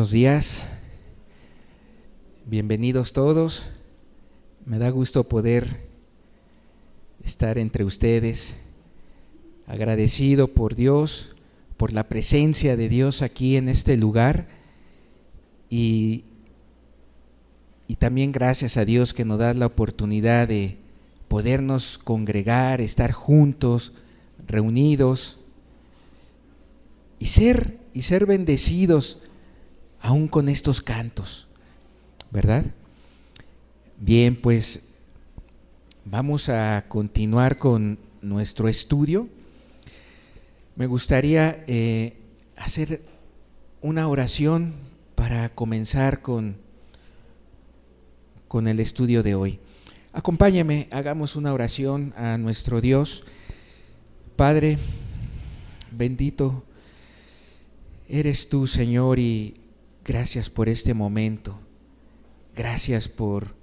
Buenos días, bienvenidos todos. Me da gusto poder estar entre ustedes, agradecido por Dios, por la presencia de Dios aquí en este lugar y también gracias a Dios que nos da la oportunidad de podernos congregar, estar juntos, reunidos y ser bendecidos aún con estos cantos, ¿verdad? Bien, pues vamos a continuar con nuestro estudio. Me gustaría hacer una oración para comenzar con el estudio de hoy. Acompáñame, hagamos una oración a nuestro Dios. Padre, bendito eres tú, Señor, y gracias por este momento. Gracias por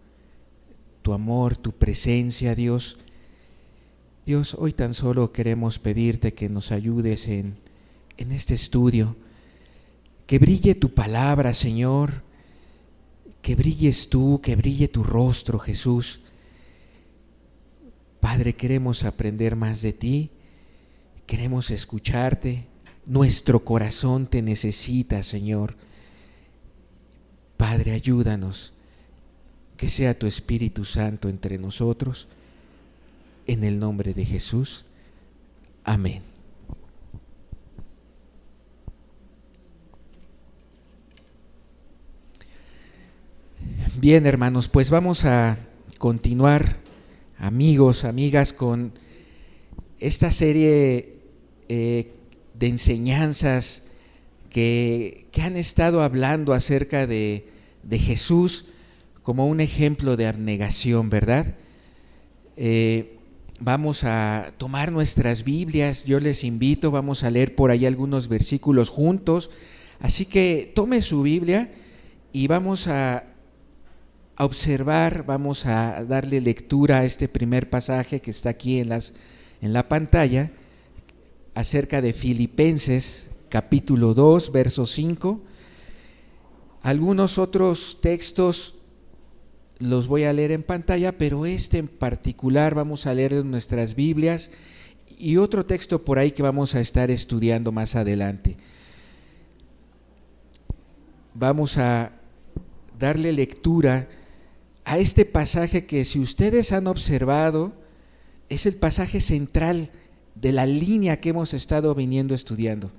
tu amor, tu presencia, Dios. Dios, hoy tan solo queremos pedirte que nos ayudes en este estudio. Que brille tu palabra, Señor. Que brilles tú, que brille tu rostro, Jesús. Padre, queremos aprender más de ti. Queremos escucharte. Nuestro corazón te necesita, Señor. Padre, ayúdanos, que sea tu Espíritu Santo entre nosotros, en el nombre de Jesús. Amén. Bien, hermanos, pues vamos a continuar, amigos, amigas, con esta serie de enseñanzas que han estado hablando acerca de Jesús como un ejemplo de abnegación, ¿verdad? Vamos a tomar nuestras Biblias, yo les invito, vamos a leer por ahí algunos versículos juntos, así que tome su Biblia y vamos a observar, vamos a darle lectura a este primer pasaje que está aquí en la pantalla, acerca de Filipenses, capítulo 2, verso 5. Algunos otros textos los voy a leer en pantalla, pero este en particular vamos a leer en nuestras Biblias y otro texto por ahí que vamos a estar estudiando más adelante. Vamos a darle lectura a este pasaje que, si ustedes han observado, es el pasaje central de la línea que hemos estado viniendo estudiando.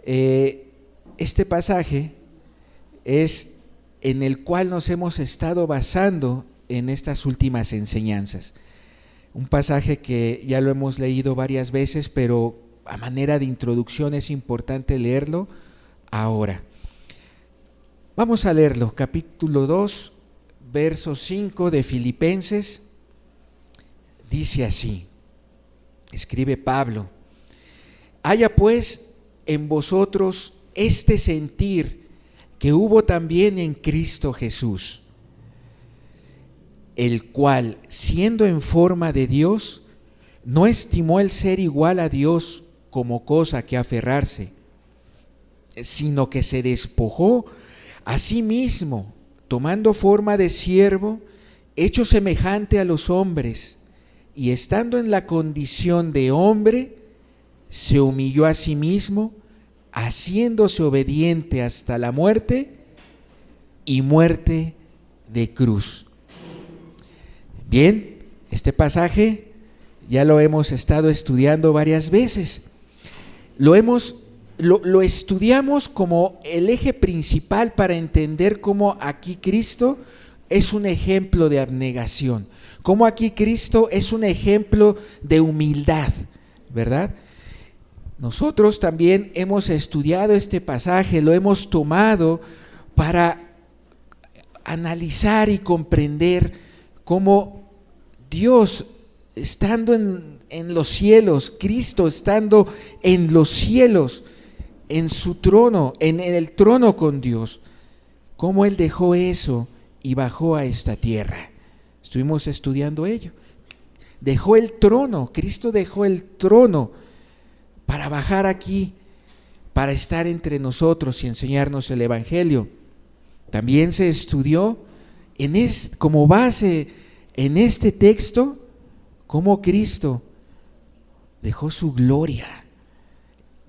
Este pasaje es en el cual nos hemos estado basando en estas últimas enseñanzas. Un pasaje que ya lo hemos leído varias veces, pero a manera de introducción es importante leerlo ahora. Vamos a leerlo, capítulo 2, verso 5 de Filipenses. Dice así, escribe Pablo: haya pues en vosotros este sentir que hubo también en Cristo Jesús, el cual, siendo en forma de Dios, no estimó el ser igual a Dios como cosa que aferrarse, sino que se despojó a sí mismo, tomando forma de siervo, hecho semejante a los hombres, y estando en la condición de hombre, se humilló a sí mismo, haciéndose obediente hasta la muerte y muerte de cruz. Bien, este pasaje ya lo hemos estado estudiando varias veces. Lo estudiamos como el eje principal para entender cómo aquí Cristo es un ejemplo de abnegación, cómo aquí Cristo es un ejemplo de humildad, ¿verdad? Nosotros también hemos estudiado este pasaje, lo hemos tomado para analizar y comprender cómo Dios, estando en los cielos, Cristo estando en los cielos, en su trono, en el trono con Dios, cómo Él dejó eso y bajó a esta tierra. Estuvimos estudiando ello. Dejó el trono, Cristo dejó el trono para bajar aquí, para estar entre nosotros y enseñarnos el Evangelio. También se estudió como base en este texto cómo Cristo dejó su gloria,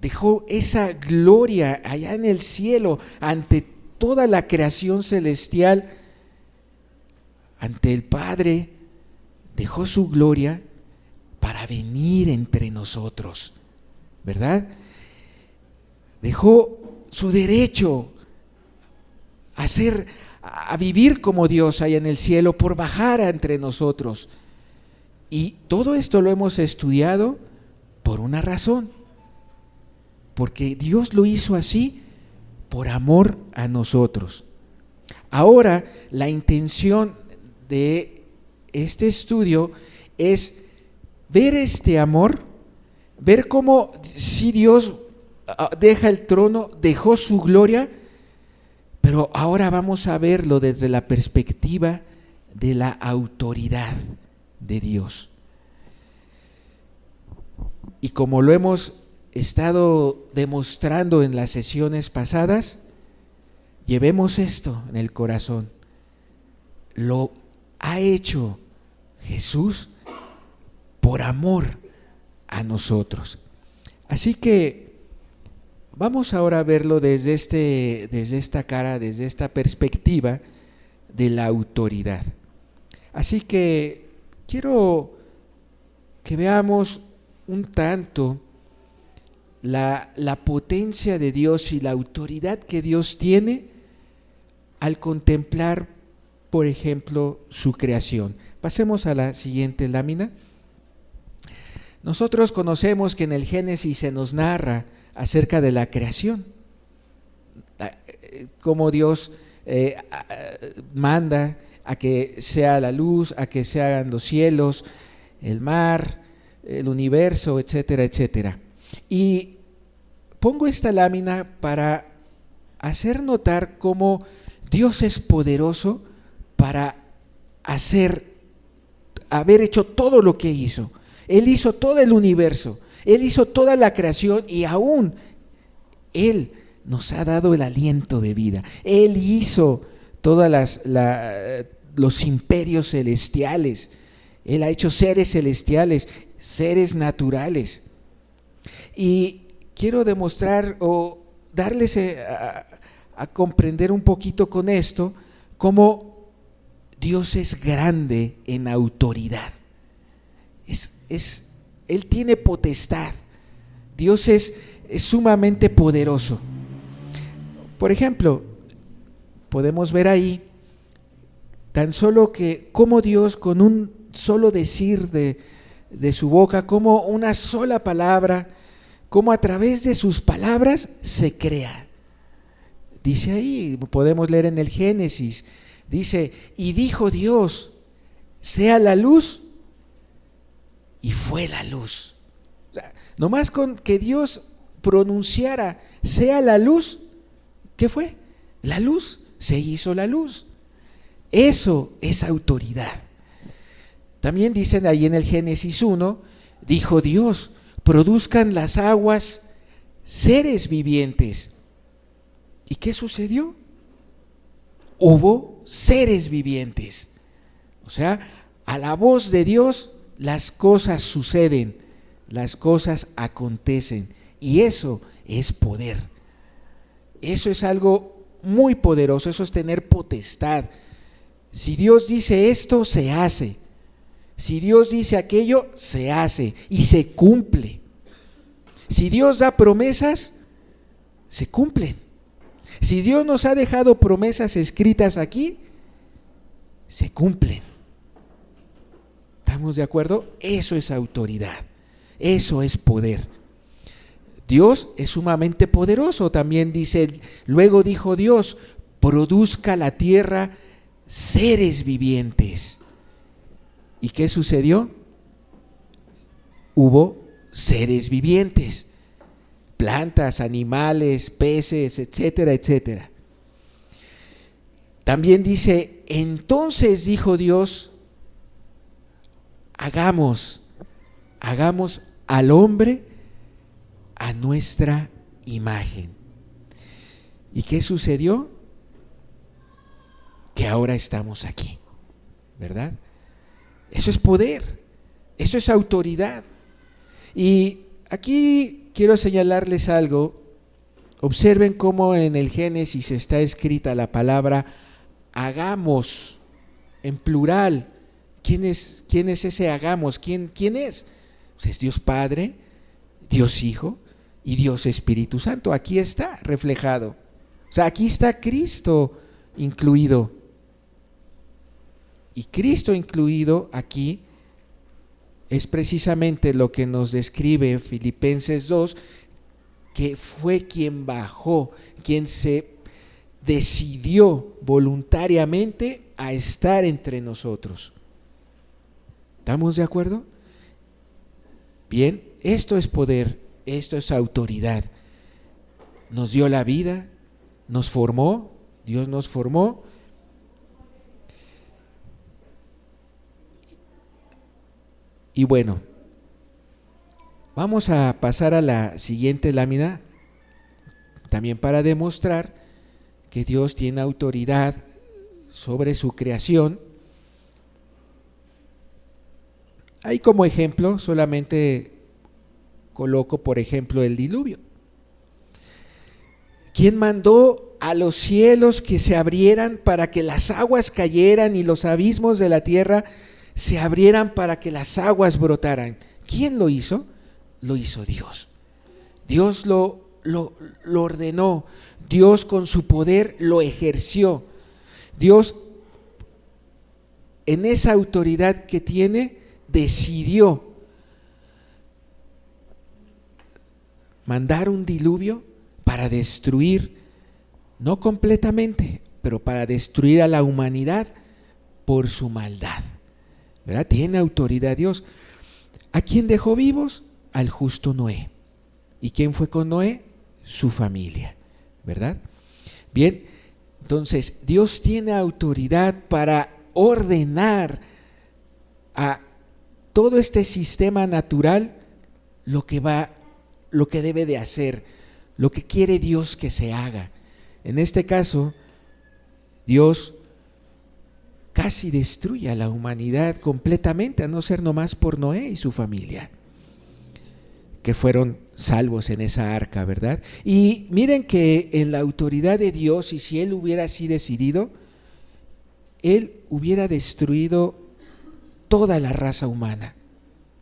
dejó esa gloria allá en el cielo ante toda la creación celestial, ante el Padre, dejó su gloria para venir entre nosotros, ¿verdad? Dejó su derecho a vivir como Dios allá en el cielo por bajar entre nosotros. Y todo esto lo hemos estudiado por una razón, porque Dios lo hizo así por amor a nosotros. Ahora, la intención de este estudio es ver este amor, ver cómo si Dios deja el trono, dejó su gloria, pero ahora vamos a verlo desde la perspectiva de la autoridad de Dios. Y como lo hemos estado demostrando en las sesiones pasadas, llevemos esto en el corazón. Lo ha hecho Jesús por amor a nosotros. Así que vamos ahora a verlo desde esta perspectiva de la autoridad. Así que quiero que veamos un tanto la potencia de Dios y la autoridad que Dios tiene al contemplar, por ejemplo, su creación. Pasemos a la siguiente lámina. Nosotros conocemos que en el Génesis se nos narra acerca de la creación, cómo Dios manda a que sea la luz, a que se hagan los cielos, el mar, el universo, etcétera, etcétera. Y pongo esta lámina para hacer notar cómo Dios es poderoso para haber hecho todo lo que hizo. Él hizo todo el universo, Él hizo toda la creación y aún Él nos ha dado el aliento de vida. Él hizo todos los imperios celestiales. Él ha hecho seres celestiales, seres naturales. Y quiero demostrar o darles a comprender un poquito con esto cómo Dios es grande en autoridad. Él tiene potestad. Dios es sumamente poderoso. Por ejemplo, podemos ver ahí tan solo que cómo Dios con un solo decir de su boca, como una sola palabra, como a través de sus palabras se crea. Dice ahí, podemos leer en el Génesis, dice, y dijo Dios, sea la luz, y fue la luz. O sea, nomás con que Dios pronunciara, sea la luz, ¿qué fue? La luz, se hizo la luz. Eso es autoridad. También dicen ahí en el Génesis 1, dijo Dios, produzcan las aguas seres vivientes. ¿Y qué sucedió? Hubo seres vivientes. O sea, a la voz de Dios las cosas suceden, las cosas acontecen. Y eso es poder. Eso es algo muy poderoso, eso es tener potestad. Si Dios dice esto, se hace. Si Dios dice aquello, se hace y se cumple. Si Dios da promesas, se cumplen. Si Dios nos ha dejado promesas escritas aquí, se cumplen. ¿Estamos de acuerdo? Eso es autoridad. Eso es poder. Dios es sumamente poderoso. También dice, luego dijo Dios, produzca la tierra seres vivientes. ¿Y qué sucedió? Hubo seres vivientes, plantas, animales, peces, etcétera, etcétera. También dice, entonces dijo Dios, hagamos al hombre a nuestra imagen. ¿Y qué sucedió? Que ahora estamos aquí, ¿verdad? Eso es poder, eso es autoridad. Y aquí quiero señalarles algo. Observen cómo en el Génesis está escrita la palabra hagamos en plural. ¿Quién es ese hagamos? ¿Quién es? Pues es Dios Padre, Dios Hijo y Dios Espíritu Santo. Aquí está reflejado. O sea, aquí está Cristo incluido. Y Cristo incluido aquí es precisamente lo que nos describe Filipenses 2, que fue quien bajó, quien se decidió voluntariamente a estar entre nosotros. ¿Estamos de acuerdo? Bien, esto es poder, esto es autoridad. Nos dio la vida, nos formó, Dios nos formó. Y bueno, vamos a pasar a la siguiente lámina, también para demostrar que Dios tiene autoridad sobre su creación. Ahí como ejemplo solamente coloco, por ejemplo, el diluvio. ¿Quién mandó a los cielos que se abrieran para que las aguas cayeran y los abismos de la tierra se abrieran para que las aguas brotaran? ¿Quién lo hizo? Lo hizo Dios. Dios lo ordenó. Dios con su poder lo ejerció. Dios, en esa autoridad que tiene, decidió mandar un diluvio para destruir, no completamente, pero para destruir a la humanidad por su maldad. ¿Verdad? Tiene autoridad Dios. ¿A quién dejó vivos? Al justo Noé. ¿Y quién fue con Noé? Su familia, ¿verdad? Bien, entonces Dios tiene autoridad para ordenar a todo este sistema natural lo que debe de hacer, lo que quiere Dios que se haga. En este caso, Dios casi destruye a la humanidad completamente, a no ser nomás por Noé y su familia, que fueron salvos en esa arca, ¿verdad? Y miren que en la autoridad de Dios, y si Él hubiera así decidido, Él hubiera destruido toda la raza humana,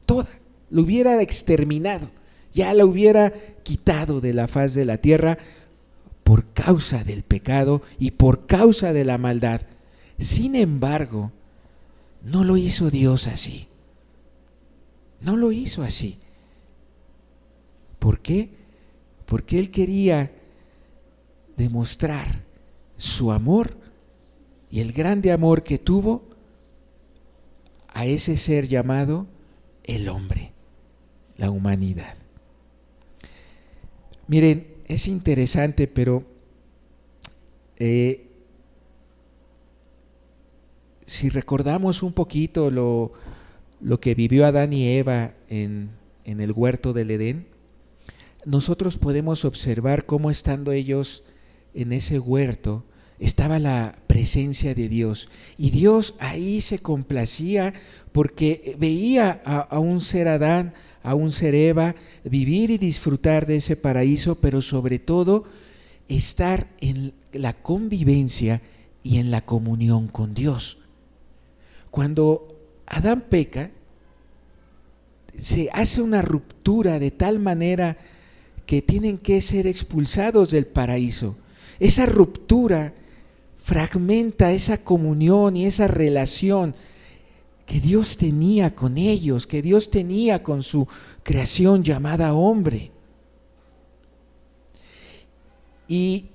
toda, lo hubiera exterminado, ya la hubiera quitado de la faz de la tierra por causa del pecado y por causa de la maldad. Sin embargo, no lo hizo Dios así. No lo hizo así. ¿Por qué? Porque Él quería demostrar su amor y el grande amor que tuvo a ese ser llamado el hombre, la humanidad. Miren, es interesante, pero si recordamos un poquito lo que vivió Adán y Eva en el huerto del Edén, nosotros podemos observar cómo estando ellos en ese huerto estaba la presencia de Dios, y Dios ahí se complacía porque veía a un ser Adán, a un ser Eva vivir y disfrutar de ese paraíso, pero sobre todo estar en la convivencia y en la comunión con Dios. Cuando Adán peca, se hace una ruptura de tal manera que tienen que ser expulsados del paraíso. Esa ruptura fragmenta esa comunión y esa relación que Dios tenía con ellos, que Dios tenía con su creación llamada hombre. Y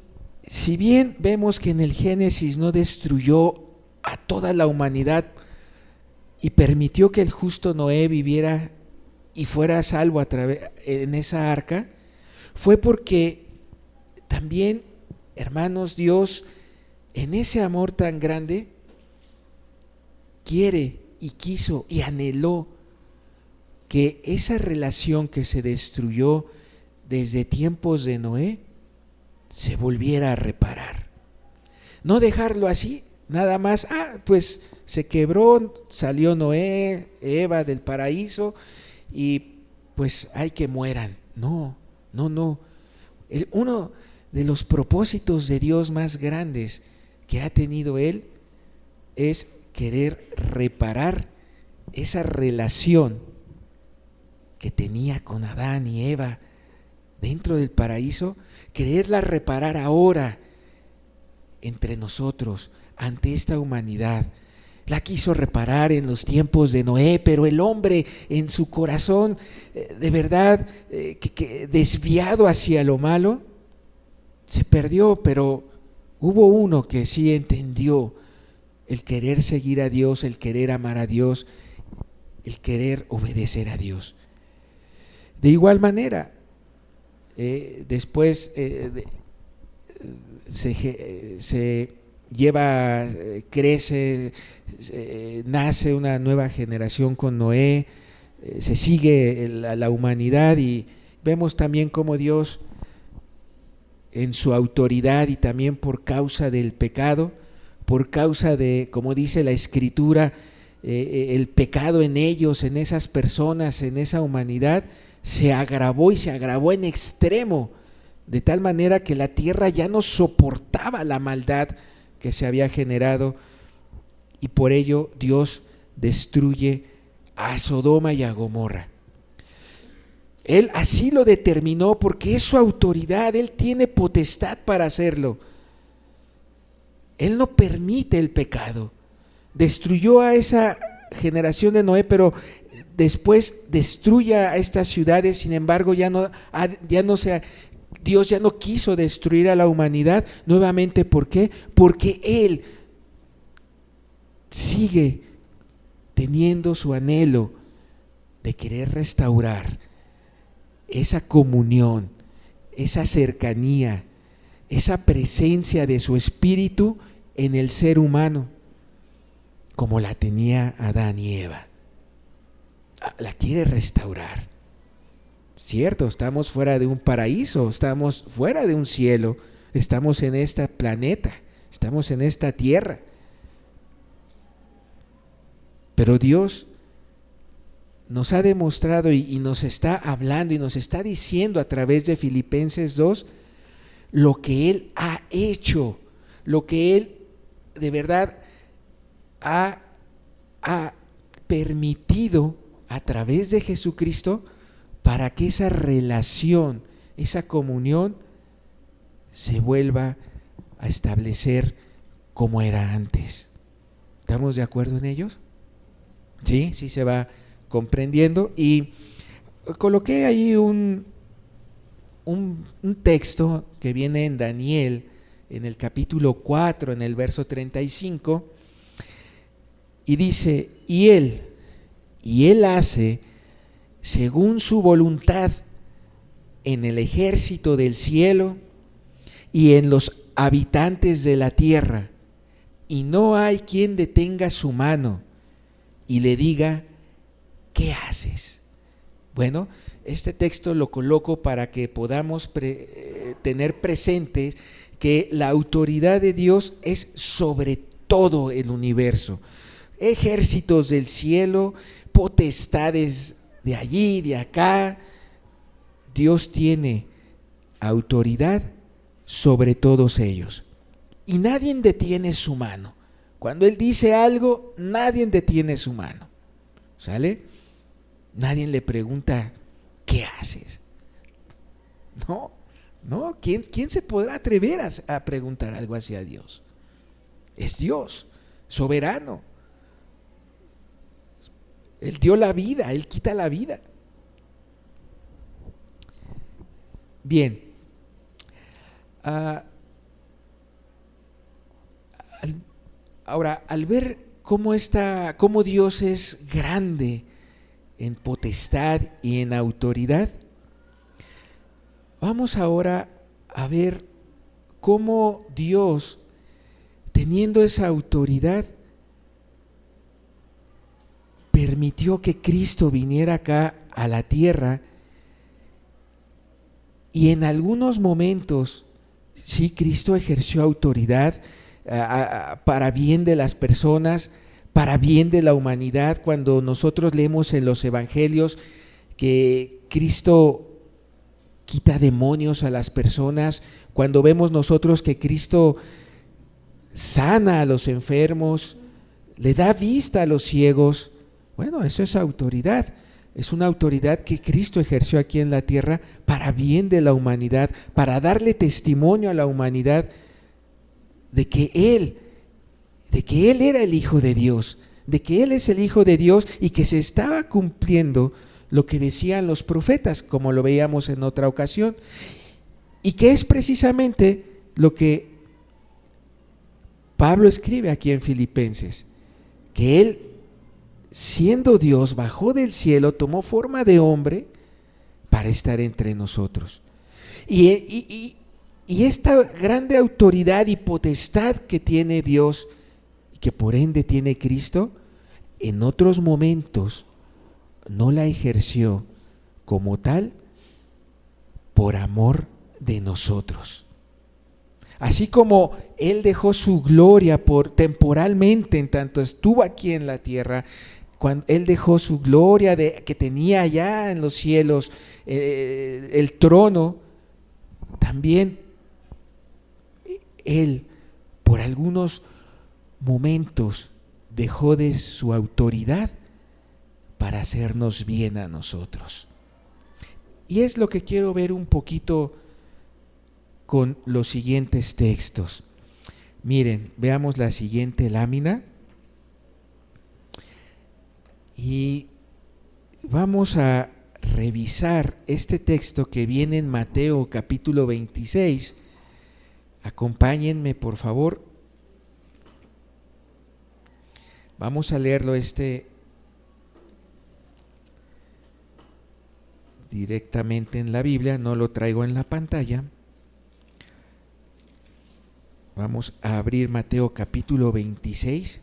si bien vemos que en el Génesis no destruyó a toda la humanidad y permitió que el justo Noé viviera y fuera salvo en esa arca, fue porque también, hermanos, Dios en ese amor tan grande quiere y quiso y anheló que esa relación que se destruyó desde tiempos de Noé se volviera a reparar. No dejarlo así, nada más, pues se quebró, salió Noé, Eva del paraíso y pues hay que mueran. No. Uno de los propósitos de Dios más grandes que ha tenido Él es querer reparar esa relación que tenía con Adán y Eva dentro del paraíso, quererla reparar ahora entre nosotros, ante esta humanidad. La quiso reparar en los tiempos de Noé, pero el hombre en su corazón, de verdad, que desviado hacia lo malo, se perdió, pero hubo uno que sí entendió el querer seguir a Dios, el querer amar a Dios, el querer obedecer a Dios. De igual manera, después se lleva, crece, nace una nueva generación con Noé, se sigue la humanidad y vemos también cómo Dios en su autoridad y también por causa del pecado, por causa de, como dice la Escritura, el pecado en ellos, en esas personas, en esa humanidad, se agravó y se agravó en extremo, de tal manera que la tierra ya no soportaba la maldad que se había generado y por ello Dios destruye a Sodoma y a Gomorra. Él así lo determinó porque es su autoridad, Él tiene potestad para hacerlo. Él no permite el pecado. Destruyó a esa generación de Noé, pero después destruye a estas ciudades. Sin embargo, Dios ya no quiso destruir a la humanidad nuevamente. ¿Por qué? Porque Él sigue teniendo su anhelo de querer restaurar esa comunión, esa cercanía, esa presencia de su espíritu en el ser humano, como la tenía Adán y Eva. La quiere restaurar. Cierto, estamos fuera de un paraíso, estamos fuera de un cielo, estamos en este planeta, estamos en esta tierra. Pero Dios nos ha demostrado y nos está hablando y nos está diciendo a través de Filipenses 2 lo que Él ha hecho, lo que Él de verdad ha permitido a través de Jesucristo para que esa relación, esa comunión se vuelva a establecer como era antes. ¿Estamos de acuerdo en ellos? Sí se va comprendiendo y coloqué ahí un texto que viene en Daniel, en el capítulo 4, en el verso 35, y dice, y él hace según su voluntad en el ejército del cielo y en los habitantes de la tierra, y no hay quien detenga su mano y le diga, ¿qué haces? Bueno, este texto lo coloco para que podamos tener presente que la autoridad de Dios es sobre todo el universo. Ejércitos del cielo, potestades de allí, de acá. Dios tiene autoridad sobre todos ellos. Y nadie detiene su mano. Cuando Él dice algo, nadie detiene su mano. ¿Sale? Nadie le pregunta, ¿qué haces? No. ¿Quién se podrá atrever a preguntar algo hacia Dios? Es Dios, soberano. Él dio la vida, Él quita la vida. Bien. Ahora, al ver cómo Dios es grande en potestad y en autoridad, vamos ahora a ver cómo Dios, teniendo esa autoridad, permitió que Cristo viniera acá a la tierra Y en algunos momentos, sí, Cristo ejerció autoridad para bien de las personas, para bien de la humanidad. Cuando nosotros leemos en los evangelios que Cristo quita demonios a las personas, cuando vemos nosotros que Cristo sana a los enfermos, le da vista a los ciegos, bueno, eso es autoridad. Es una autoridad que Cristo ejerció aquí en la tierra para bien de la humanidad, para darle testimonio a la humanidad de que Él era el Hijo de Dios, de que Él es el Hijo de Dios y que se estaba cumpliendo lo que decían los profetas, como lo veíamos en otra ocasión, y que es precisamente lo que Pablo escribe aquí en Filipenses, que Él, siendo Dios, bajó del cielo, tomó forma de hombre para estar entre nosotros. Y esta grande autoridad y potestad que tiene Dios, y que por ende tiene Cristo, en otros momentos no la ejerció como tal por amor de nosotros. Así como Él dejó su gloria temporalmente en tanto estuvo aquí en la tierra, cuando Él dejó su gloria que tenía allá en los cielos, el trono, también Él por algunos momentos dejó de su autoridad para hacernos bien a nosotros. Y es lo que quiero ver un poquito con los siguientes textos. Miren, veamos la siguiente lámina y vamos a revisar este texto que viene en Mateo capítulo 26. Acompáñenme, por favor. Vamos a leerlo directamente en la Biblia, no lo traigo en la pantalla. Vamos a abrir Mateo capítulo 26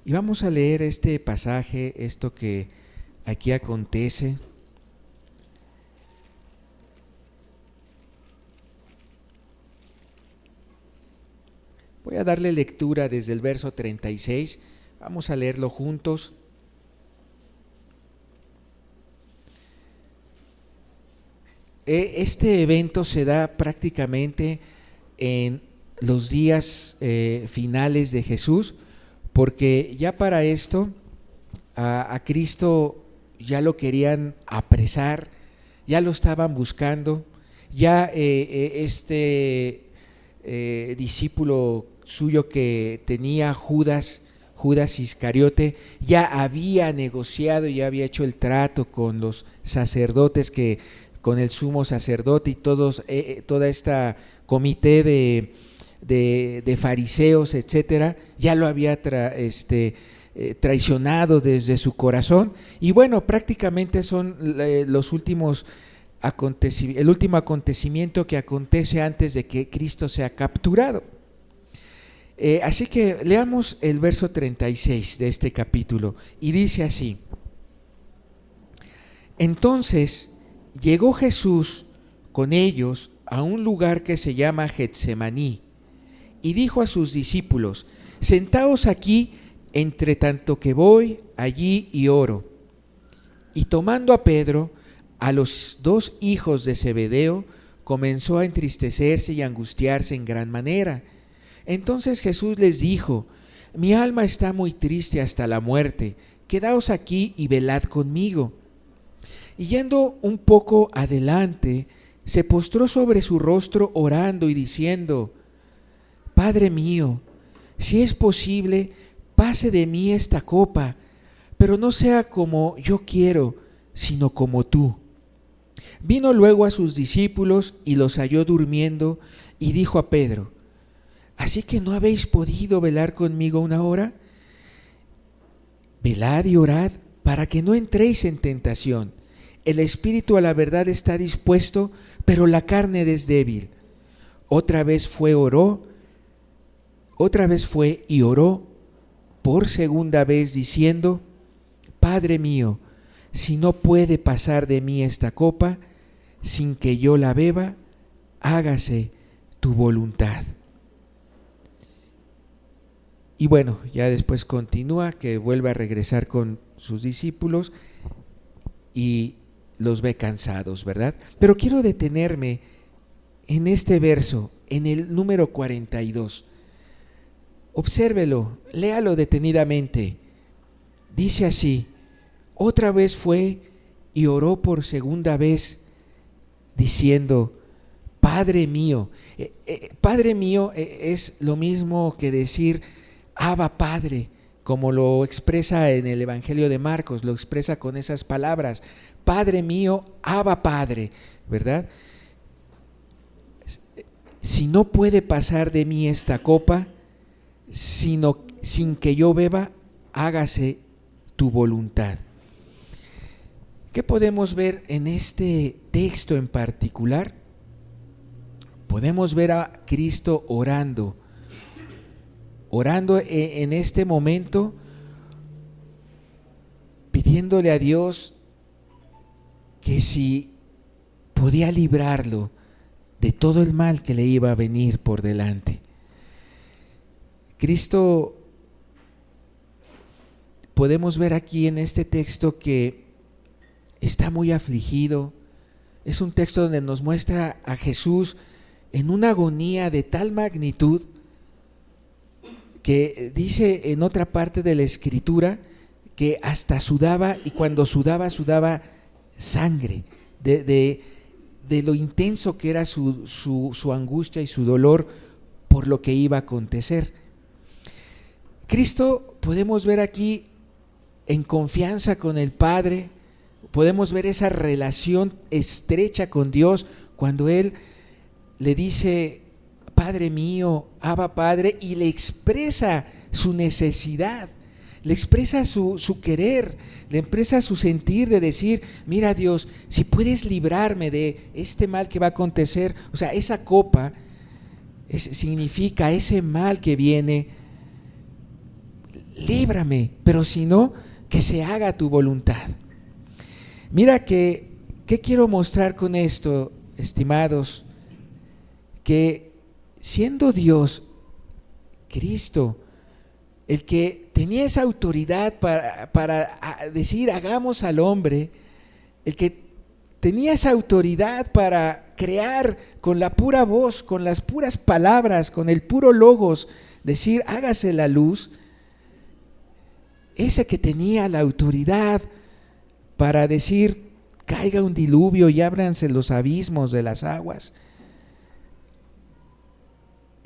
y vamos a leer este pasaje, esto que aquí acontece. Voy a darle lectura desde el verso 36, vamos a leerlo juntos. Este evento se da prácticamente en los días finales de Jesús, porque ya para esto a Cristo ya lo querían apresar, ya lo estaban buscando, ya discípulo suyo que tenía Judas Iscariote, ya había negociado, ya había hecho el trato con los sacerdotes, con el sumo sacerdote y toda esta comité de fariseos, etcétera, ya lo había traicionado desde su corazón. Y bueno, prácticamente son los últimos el último acontecimiento que acontece antes de que Cristo sea capturado. Así que leamos el verso 36 de este capítulo y dice así: Entonces llegó Jesús con ellos a un lugar que se llama Getsemaní y dijo a sus discípulos: Sentaos aquí entre tanto que voy allí y oro. Y tomando a Pedro, a los dos hijos de Zebedeo, comenzó a entristecerse y angustiarse en gran manera. Entonces Jesús les dijo: Mi alma está muy triste hasta la muerte, quedaos aquí y velad conmigo. Y yendo un poco adelante, se postró sobre su rostro orando y diciendo: Padre mío, si es posible, pase de mí esta copa, pero no sea como yo quiero, sino como tú. Vino luego a sus discípulos y los halló durmiendo, y dijo a Pedro: ¿Así que no habéis podido velar conmigo una hora? Velad y orad para que no entréis en tentación. El espíritu a la verdad está dispuesto, pero la carne es débil. Otra vez fue y oró por segunda vez diciendo: Padre mío, si no puede pasar de mí esta copa sin que yo la beba, hágase tu voluntad. Y bueno, ya después continúa, que vuelve a regresar con sus discípulos y los ve cansados, ¿verdad? Pero quiero detenerme en este verso, en el número 42. Obsérvelo, léalo detenidamente. Dice así: otra vez fue y oró por segunda vez, diciendo: Padre mío. Padre mío es lo mismo que decir Abba Padre, como lo expresa en el Evangelio de Marcos, lo expresa con esas palabras: Padre mío, Abba Padre, ¿verdad? Si no puede pasar de mí esta copa, sin que yo beba, hágase tu voluntad. ¿Qué podemos ver en este texto en particular? Podemos ver a Cristo orando en este momento, pidiéndole a Dios que si podía librarlo de todo el mal que le iba a venir por delante. Cristo, podemos ver aquí en este texto que está muy afligido. Es un texto donde nos muestra a Jesús en una agonía de tal magnitud que dice en otra parte de la Escritura que hasta sudaba, y cuando sudaba sangre de lo intenso que era su angustia y su dolor por lo que iba a acontecer. Cristo, podemos ver aquí en confianza con el Padre, podemos ver esa relación estrecha con Dios cuando Él le dice: Padre mío, Abba Padre, y le expresa su necesidad, le expresa su querer, le expresa su sentir de decir: mira Dios, si puedes librarme de este mal que va a acontecer, o sea, esa copa significa ese mal que viene, líbrame, pero si no, que se haga tu voluntad. Mira ¿qué quiero mostrar con esto, estimados? Que siendo Dios, Cristo, el que tenía esa autoridad para decir hagamos al hombre, el que tenía esa autoridad para crear con la pura voz, con las puras palabras, con el puro logos, decir hágase la luz, ese que tenía la autoridad para decir caiga un diluvio y ábranse los abismos de las aguas,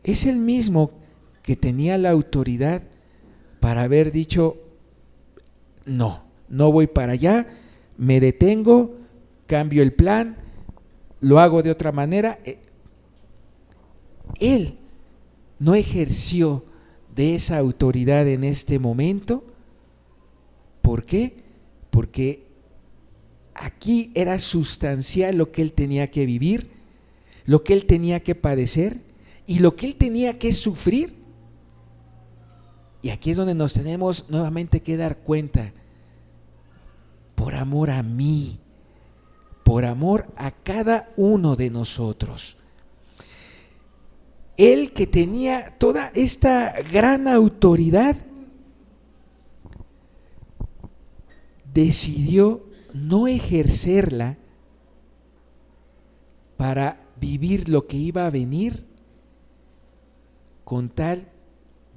es el mismo que tenía la autoridad para haber dicho: no voy para allá, me detengo, cambio el plan, lo hago de otra manera. Él no ejerció de esa autoridad en este momento. ¿Por qué? Porque aquí era sustancial lo que él tenía que vivir, lo que él tenía que padecer y lo que él tenía que sufrir. Y aquí es donde nos tenemos nuevamente que dar cuenta: por amor a mí, por amor a cada uno de nosotros. Él, que tenía toda esta gran autoridad, decidió no ejercerla para vivir lo que iba a venir, con tal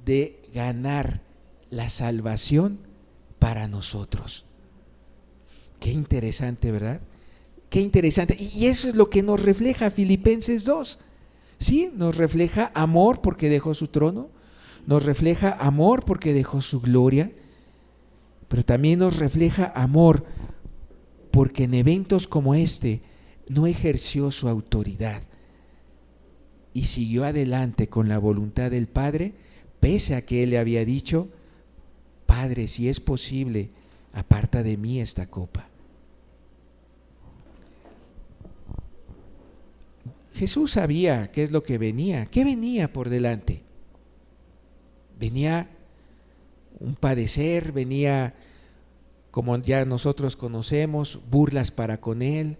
de ganar la salvación para nosotros. Qué interesante, ¿verdad? Qué interesante. Y eso es lo que nos refleja Filipenses 2. Sí, nos refleja amor porque dejó su trono, nos refleja amor porque dejó su gloria, pero también nos refleja amor porque en eventos como este no ejerció su autoridad y siguió adelante con la voluntad del Padre, pese a que Él le había dicho: Padre, si es posible, aparta de mí esta copa. Jesús sabía qué es lo que venía. ¿Qué venía por delante? Venía un padecer, venía como ya nosotros conocemos, burlas para con él,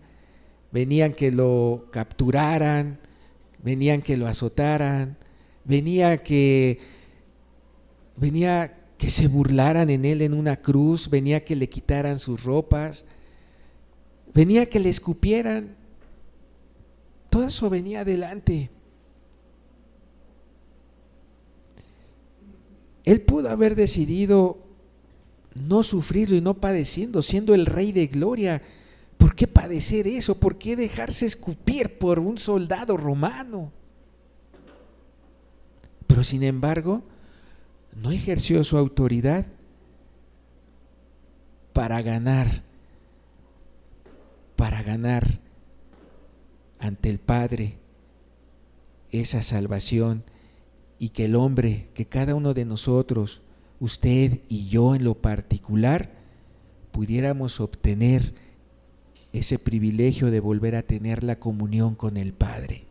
venían que lo capturaran, venían que lo azotaran, venía que se burlaran en él en una cruz, venía que le quitaran sus ropas, venía que le escupieran. Todo eso venía adelante. Él pudo haber decidido no sufrirlo y no padeciendo, siendo el Rey de Gloria. ¿Por qué padecer eso? ¿Por qué dejarse escupir por un soldado romano? Pero sin embargo, no ejerció su autoridad para ganar ante el Padre esa salvación, y que el hombre, que cada uno de nosotros, usted y yo en lo particular, pudiéramos obtener ese privilegio de volver a tener la comunión con el Padre,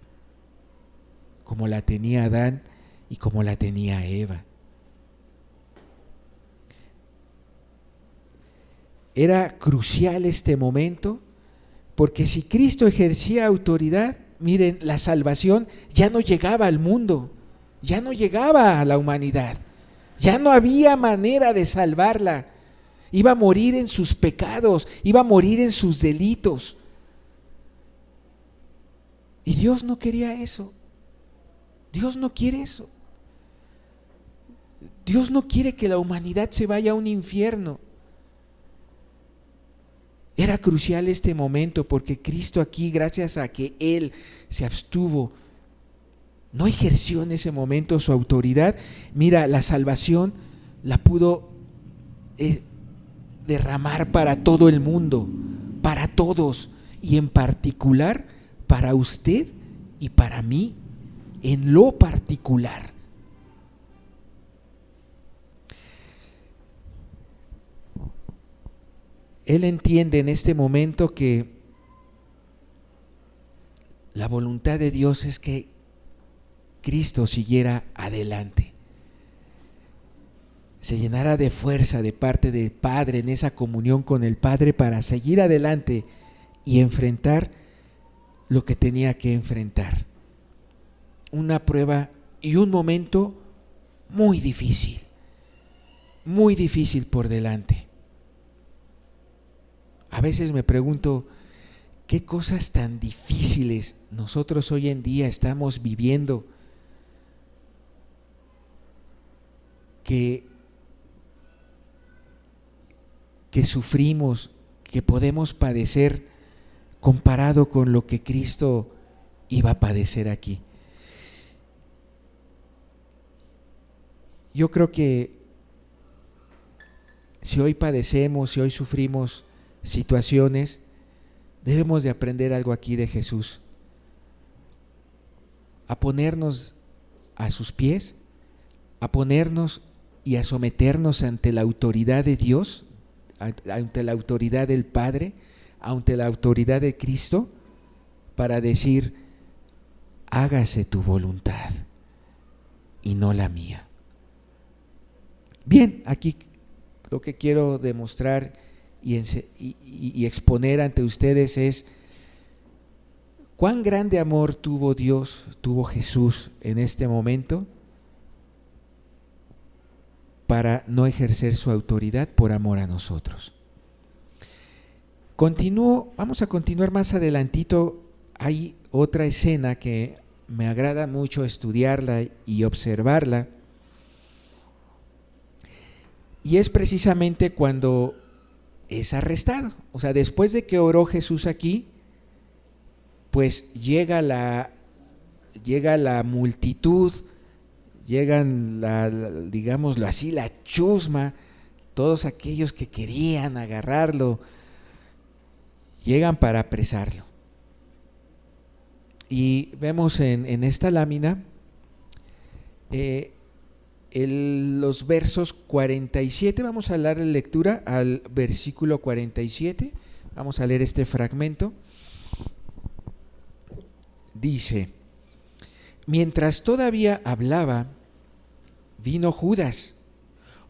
como la tenía Adán y como la tenía Eva. Era crucial este momento, porque si Cristo ejercía autoridad, miren, la salvación ya no llegaba al mundo, ya no llegaba a la humanidad, ya no había manera de salvarla. Iba a morir en sus pecados, iba a morir en sus delitos. Y Dios no quería eso. Dios no quiere eso. Dios no quiere que la humanidad se vaya a un infierno. Era crucial este momento, porque Cristo aquí, gracias a que Él se abstuvo, no ejerció en ese momento su autoridad. Mira, la salvación la pudo derramar para todo el mundo, para todos, y en particular para usted y para mí, en lo particular. Él entiende en este momento que la voluntad de Dios es que Cristo siguiera adelante, se llenara de fuerza de parte del Padre en esa comunión con el Padre para seguir adelante y enfrentar lo que tenía que enfrentar. Una prueba y un momento muy difícil por delante. A veces me pregunto, ¿qué cosas tan difíciles nosotros hoy en día estamos viviendo que sufrimos, que podemos padecer comparado con lo que Cristo iba a padecer aquí? Yo creo que si hoy padecemos, si hoy sufrimos situaciones, debemos de aprender algo aquí de Jesús: a ponernos a sus pies, a ponernos y a someternos ante la autoridad de Dios, ante la autoridad del Padre, ante la autoridad de Cristo, para decir: hágase tu voluntad y no la mía. Bien, aquí lo que quiero demostrar y exponer ante ustedes es cuán grande amor tuvo Jesús en este momento para no ejercer su autoridad por amor a nosotros. Vamos a continuar más adelantito. Hay otra escena que me agrada mucho estudiarla y observarla, y es precisamente cuando es arrestado. O sea, después de que oró Jesús aquí, pues llega la multitud, digámoslo así, la chusma, todos aquellos que querían agarrarlo, llegan para apresarlo. Y vemos en esta lámina los versos 47, vamos a dar lectura al versículo 47, vamos a leer este fragmento. Dice: mientras todavía hablaba, vino Judas,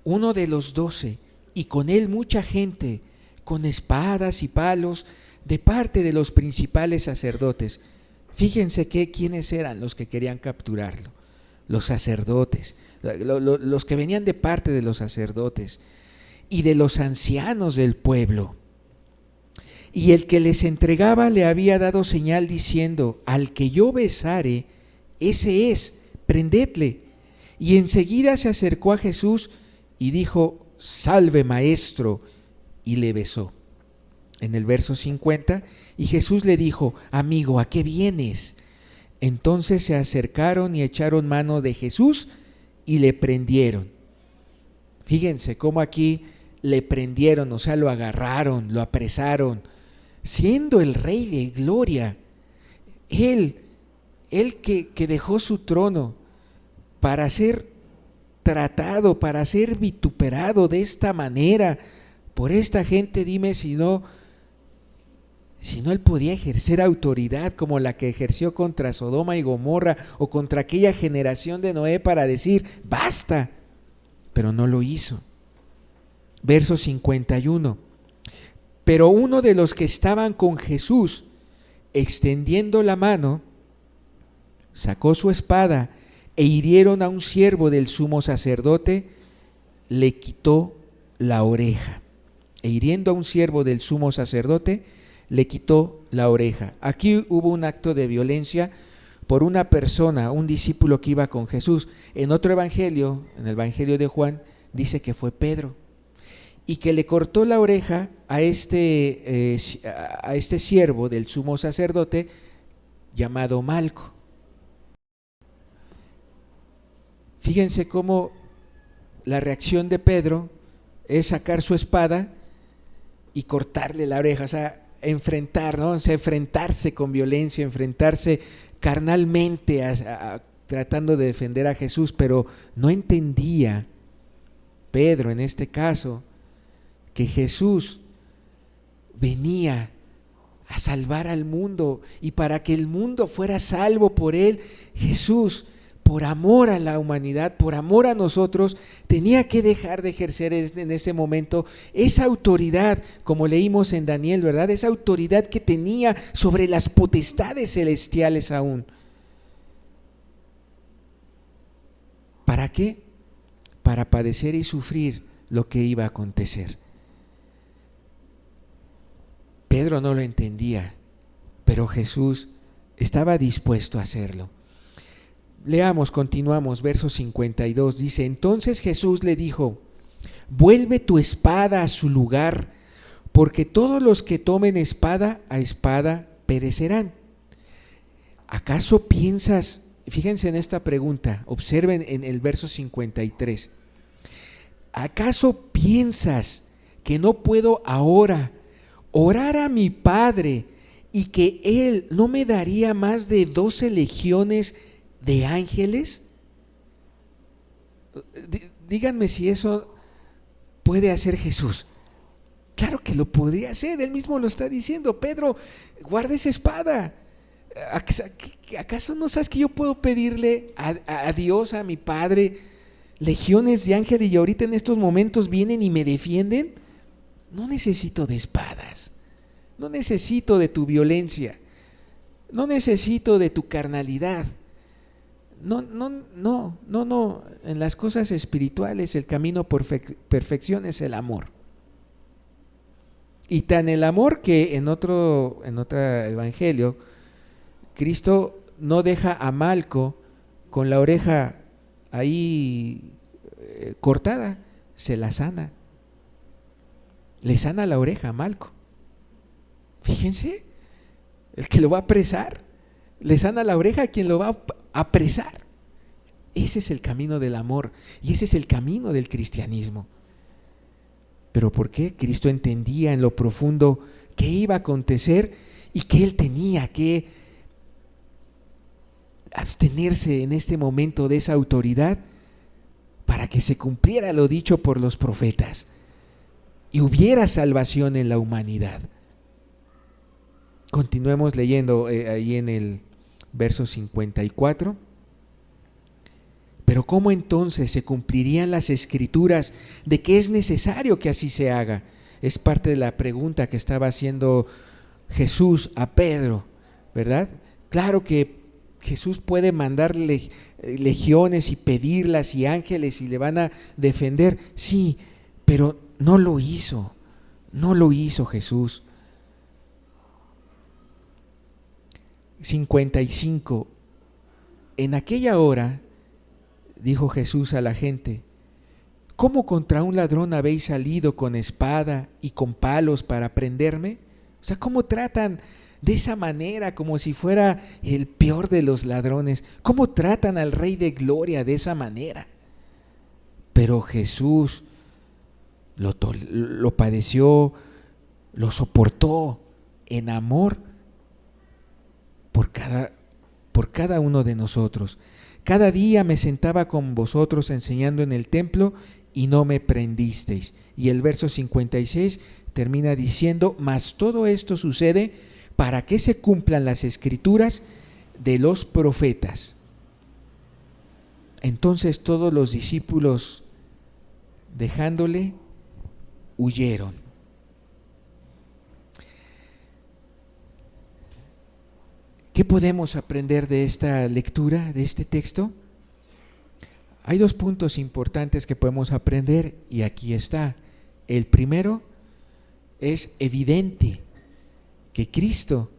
uno de los 12, y con él mucha gente con espadas y palos de parte de los principales sacerdotes. Fíjense quiénes eran los que querían capturarlo. Los sacerdotes, los que venían de parte de los sacerdotes y de los ancianos del pueblo. Y el que les entregaba le había dado señal diciendo: al que yo besare, ese es, prendedle. Y enseguida se acercó a Jesús y dijo: salve, maestro, y le besó. En el verso 50, y Jesús le dijo: amigo, ¿a qué vienes? Entonces se acercaron y echaron mano de Jesús y le prendieron. Fíjense cómo aquí le prendieron, o sea, lo agarraron, lo apresaron, siendo el Rey de Gloria. Él que dejó su trono para ser tratado, para ser vituperado de esta manera por esta gente. Dime si no él podía ejercer autoridad como la que ejerció contra Sodoma y Gomorra o contra aquella generación de Noé para decir basta, pero no lo hizo. Verso 51. Pero uno de los que estaban con Jesús, extendiendo la mano, sacó su espada e hirieron a un siervo del sumo sacerdote, le quitó la oreja. E hiriendo a un siervo del sumo sacerdote, le quitó la oreja. Aquí hubo un acto de violencia por una persona, un discípulo que iba con Jesús. En otro evangelio, en el evangelio de Juan, dice que fue Pedro, y que le cortó la oreja a este siervo del sumo sacerdote llamado Malco. Fíjense cómo la reacción de Pedro es sacar su espada y cortarle la oreja, o sea, enfrentarse con violencia, enfrentarse carnalmente tratando de defender a Jesús, pero no entendía Pedro en este caso que Jesús venía a salvar al mundo, y para que el mundo fuera salvo por él, Jesús, por amor a la humanidad, por amor a nosotros, tenía que dejar de ejercer en ese momento esa autoridad, como leímos en Daniel, ¿verdad? Esa autoridad que tenía sobre las potestades celestiales aún. ¿Para qué? Para padecer y sufrir lo que iba a acontecer. Pedro no lo entendía, pero Jesús estaba dispuesto a hacerlo. Leamos, continuamos, verso 52, dice: entonces Jesús le dijo: vuelve tu espada a su lugar, porque todos los que tomen espada a espada perecerán. ¿Acaso piensas? Fíjense en esta pregunta, observen en el verso 53. ¿Acaso piensas que no puedo ahora orar a mi Padre y que Él no me daría más de 12 legiones de ángeles? Díganme si eso puede hacer Jesús. Claro que lo podría hacer, Él mismo lo está diciendo: Pedro, guarda esa espada. ¿Acaso no sabes que yo puedo pedirle a Dios, a mi Padre, legiones de ángeles, y ahorita en estos momentos vienen y me defienden? No necesito de espadas, no necesito de tu violencia, no necesito de tu carnalidad. No, en las cosas espirituales el camino por perfección es el amor. Y tan el amor que en otro evangelio, Cristo no deja a Malco con la oreja ahí cortada, se la sana. Le sana la oreja a Malco. Fíjense, el que lo va a apresar, le sana la oreja a quien lo va a apresar. Ese es el camino del amor y ese es el camino del cristianismo. ¿Pero por qué? Cristo entendía en lo profundo qué iba a acontecer y que Él tenía que abstenerse en este momento de esa autoridad para que se cumpliera lo dicho por los profetas y hubiera salvación en la humanidad. Continuemos leyendo ahí en el verso 54. Pero ¿cómo entonces se cumplirían las escrituras de que es necesario que así se haga? es parte de la pregunta que estaba haciendo Jesús a Pedro, ¿verdad? Claro que Jesús puede mandarle legiones y pedirlas y ángeles y le van a defender, sí, pero no lo hizo Jesús. 55. En aquella hora dijo Jesús a la gente: ¿cómo contra un ladrón habéis salido con espada y con palos para prenderme? O sea, ¿cómo tratan de esa manera, como si fuera el peor de los ladrones? ¿Cómo tratan al Rey de Gloria de esa manera? Pero Jesús lo padeció, lo soportó en amor por cada uno de nosotros. Cada día me sentaba con vosotros enseñando en el templo y no me prendisteis. Y el verso 56 termina diciendo: mas todo esto sucede para que se cumplan las escrituras de los profetas. Entonces todos los discípulos, dejándole, huyeron. ¿Qué podemos aprender de esta lectura, de este texto? Hay dos puntos importantes que podemos aprender y aquí está. El primero, es evidente que Cristo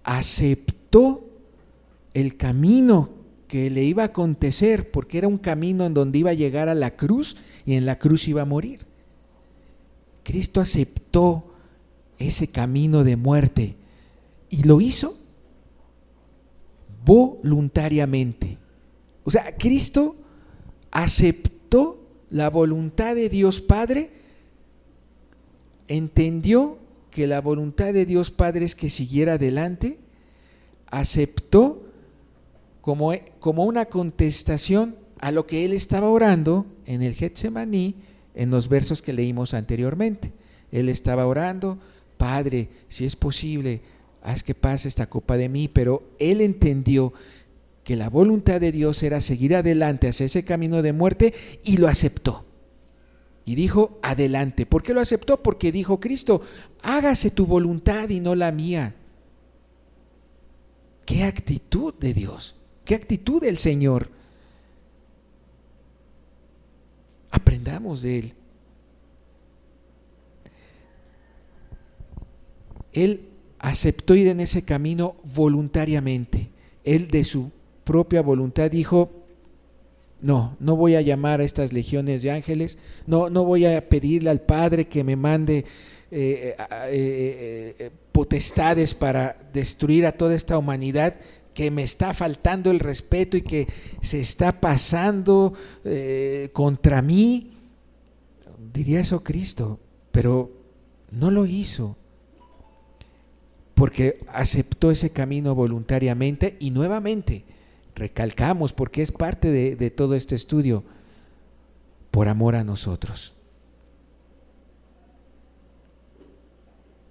aceptó el camino que le iba a acontecer, porque era un camino en donde iba a llegar a la cruz y en la cruz iba a morir. Cristo aceptó ese camino de muerte y lo hizo voluntariamente. O sea, Cristo aceptó la voluntad de Dios Padre, entendió que la voluntad de Dios Padre es que siguiera adelante, aceptó como una contestación a lo que él estaba orando en el Getsemaní, en los versos que leímos anteriormente. Él estaba orando: Padre, si es posible, haz que pase esta copa de mí, pero él entendió que la voluntad de Dios era seguir adelante hacia ese camino de muerte y lo aceptó. Y dijo: adelante. ¿Por qué lo aceptó? Porque dijo Cristo: hágase tu voluntad y no la mía. ¡Qué actitud de Dios! ¡Qué actitud del Señor! Aprendamos de Él. Él aceptó ir en ese camino voluntariamente. Él de su propia voluntad dijo: no voy a llamar a estas legiones de ángeles, no voy a pedirle al Padre que me mande potestades para destruir a toda esta humanidad que me está faltando el respeto y que se está pasando contra mí. Diría eso Cristo, pero no lo hizo, porque aceptó ese camino voluntariamente. Y nuevamente recalcamos, porque es parte de todo este estudio, por amor a nosotros.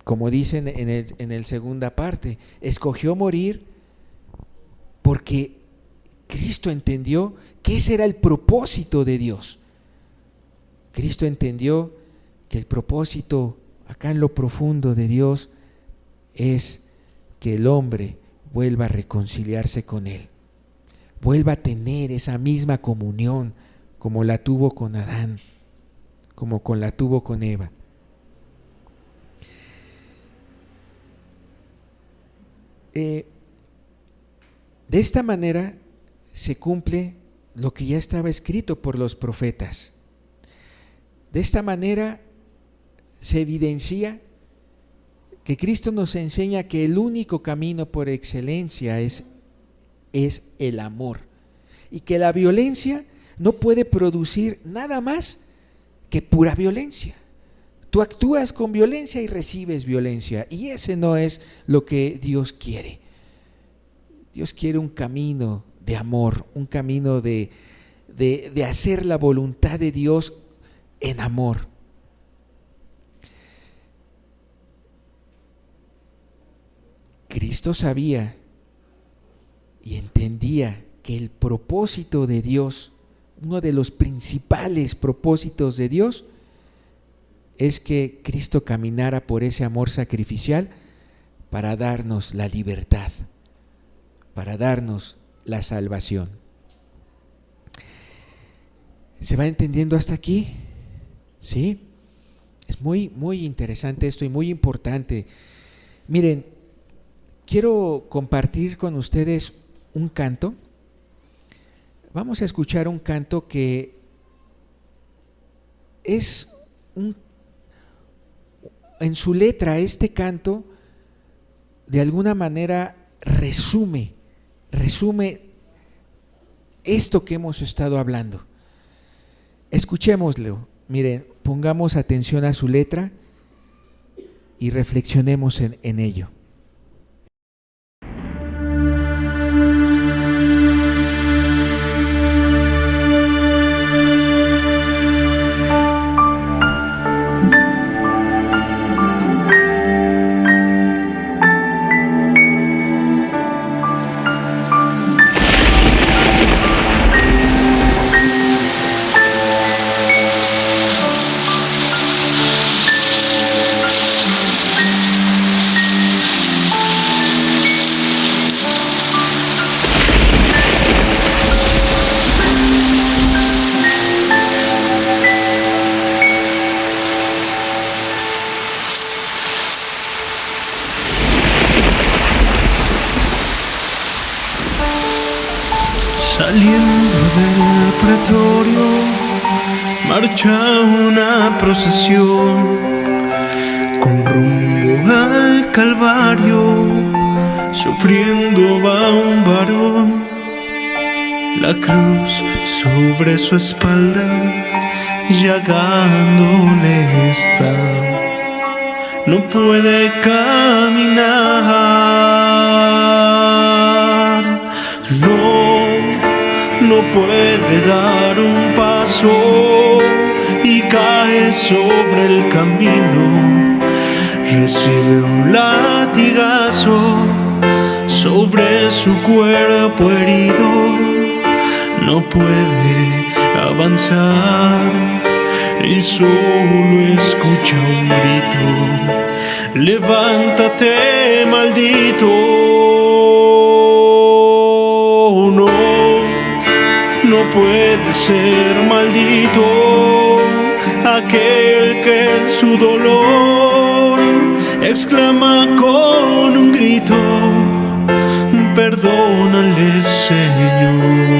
Como dicen en el segunda parte, escogió morir porque Cristo entendió que ese era el propósito de Dios. Cristo entendió que el propósito acá en lo profundo de Dios es que el hombre vuelva a reconciliarse con Él, vuelva a tener esa misma comunión como la tuvo con Adán, como la tuvo con Eva. De esta manera se cumple lo que ya estaba escrito por los profetas. De esta manera se evidencia que Cristo nos enseña que el único camino por excelencia es el amor, y que la violencia no puede producir nada más que pura violencia. Tú actúas con violencia y recibes violencia, y ese no es lo que Dios quiere. Dios quiere un camino de amor, un camino de hacer la voluntad de Dios en amor. Cristo sabía y entendía que el propósito de Dios, uno de los principales propósitos de Dios, es que Cristo caminara por ese amor sacrificial para darnos la libertad, para darnos la salvación. ¿Se va entendiendo hasta aquí? ¿Sí? Es muy, muy interesante esto y muy importante. Miren, quiero compartir con ustedes un canto. Vamos a escuchar un canto que es en su letra, este canto de alguna manera resume esto que hemos estado hablando. Escuchémoslo, miren, pongamos atención a su letra y reflexionemos en ello. Saliendo del pretorio, marcha una procesión con rumbo al Calvario. Sufriendo va un varón, la cruz sobre su espalda, llagándole está. No puede caminar, no puede dar un paso y cae sobre el camino. Recibe un latigazo sobre su cuerpo herido. No puede avanzar y solo escucha un grito: levántate, maldito. No puede ser maldito aquel que en su dolor exclama con un grito: perdónale, Señor.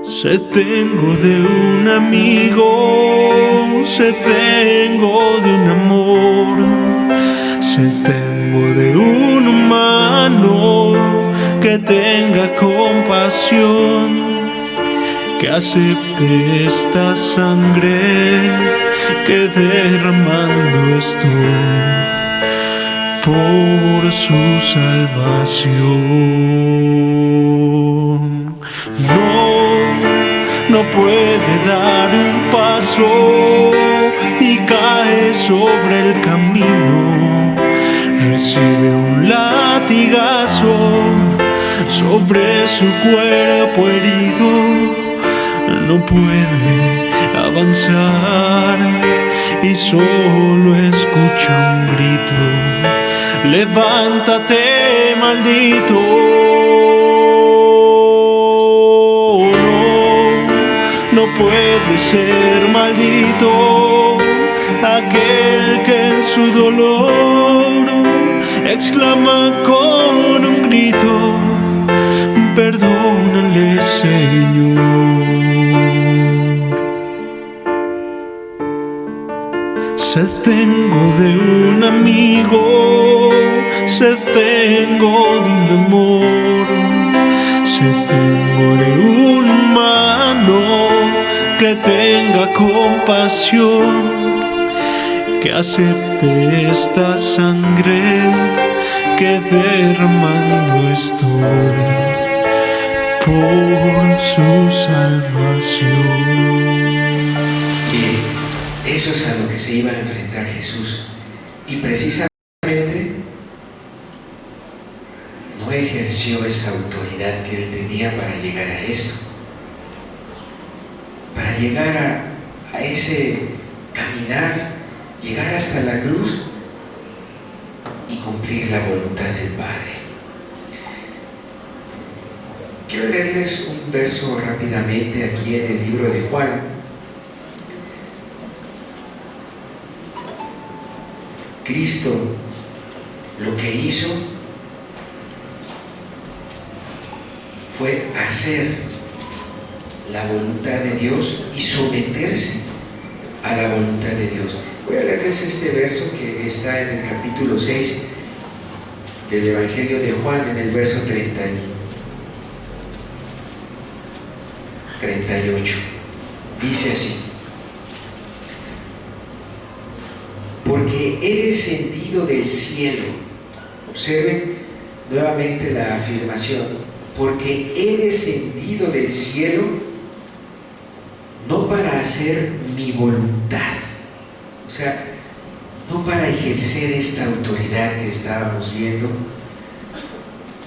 Sed tengo de un amigo, sed tengo de un amor, sed tengo de un humano que tenga compasión, que acepte esta sangre que derramando estoy por su salvación. No puede dar un paso y cae sobre el camino. Recibe un latigazo sobre su cuerpo herido. No puede avanzar y solo escucha un grito: levántate, maldito. No puede ser maldito aquel que en su dolor exclama con un grito: perdónale, Señor. Sed tengo de un amigo, sed tengo de un amor, sed tengo de un humano que tenga compasión, que acepte esta sangre que derramando estoy por su salvación. Bien, eso es a lo que se iba a enfrentar Jesús, y precisamente no ejerció esa autoridad que él tenía para llegar a esto. llegar a ese caminar, llegar hasta la cruz y cumplir la voluntad del Padre. Quiero leerles un verso rápidamente aquí en el libro de Juan. Cristo lo que hizo fue hacer la voluntad de Dios y someterse a la voluntad de Dios. Voy a leerles este verso que está en el capítulo 6 del Evangelio de Juan, en el verso 38. Dice así: porque he descendido del cielo. Observen nuevamente la afirmación: porque he descendido del cielo, no para hacer mi voluntad, o sea, no para ejercer esta autoridad que estábamos viendo,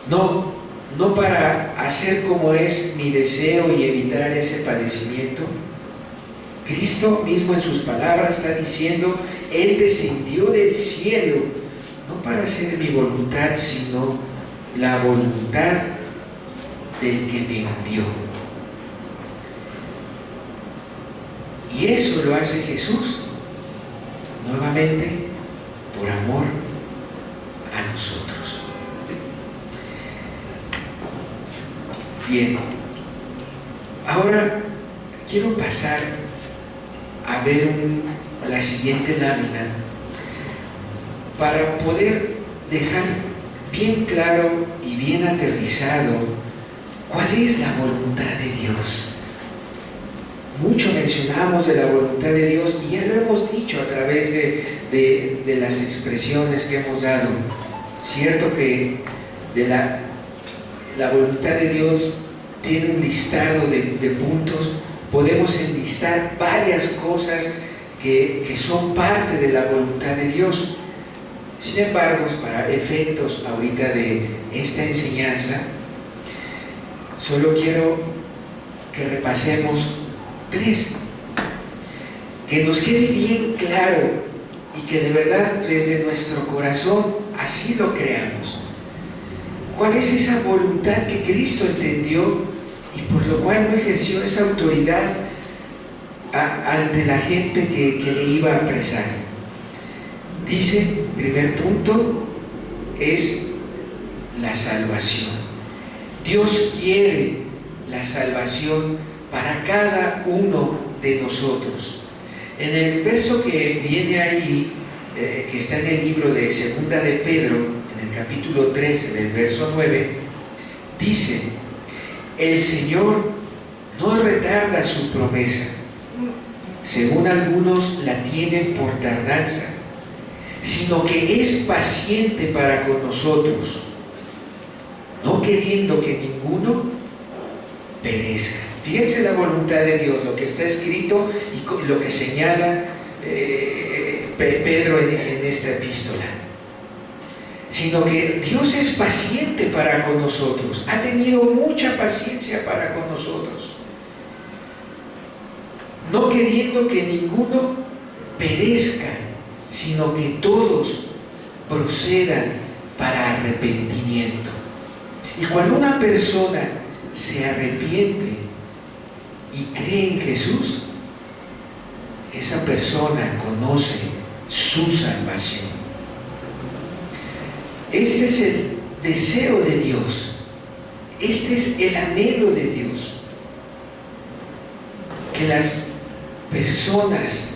no para hacer como es mi deseo y evitar ese padecimiento. Cristo mismo en sus palabras está diciendo: Él descendió del cielo, no para hacer mi voluntad, sino la voluntad del que me envió. Y eso lo hace Jesús, nuevamente, por amor a nosotros. Bien, ahora quiero pasar a ver la siguiente lámina para poder dejar bien claro y bien aterrizado cuál es la voluntad de Dios. Mucho mencionamos de la voluntad de Dios y ya lo hemos dicho a través de las expresiones que hemos dado. Cierto que de la voluntad de Dios tiene un listado de puntos. Podemos enlistar varias cosas que son parte de la voluntad de Dios. Sin embargo, para efectos ahorita de esta enseñanza, solo quiero que repasemos 3, que nos quede bien claro y que de verdad desde nuestro corazón así lo creamos. ¿Cuál es esa voluntad que Cristo entendió y por lo cual no ejerció esa autoridad ante la gente que le iba a apresar? Dice, primer punto, es la salvación. Dios quiere la salvación para cada uno de nosotros. En el verso que viene ahí, que está en el libro de Segunda de Pedro, en el capítulo 3, en el verso 9, dice: el Señor no retarda su promesa, según algunos la tienen por tardanza, sino que es paciente para con nosotros, no queriendo que ninguno perezca. Fíjense la voluntad de Dios, lo que está escrito y lo que señala Pedro en esta epístola. Sino que Dios es paciente para con nosotros, ha tenido mucha paciencia para con nosotros, no queriendo que ninguno perezca, sino que todos procedan para arrepentimiento. Y cuando una persona se arrepiente y cree en Jesús, esa persona conoce su salvación. Este es el deseo de Dios, este es el anhelo de Dios, que las personas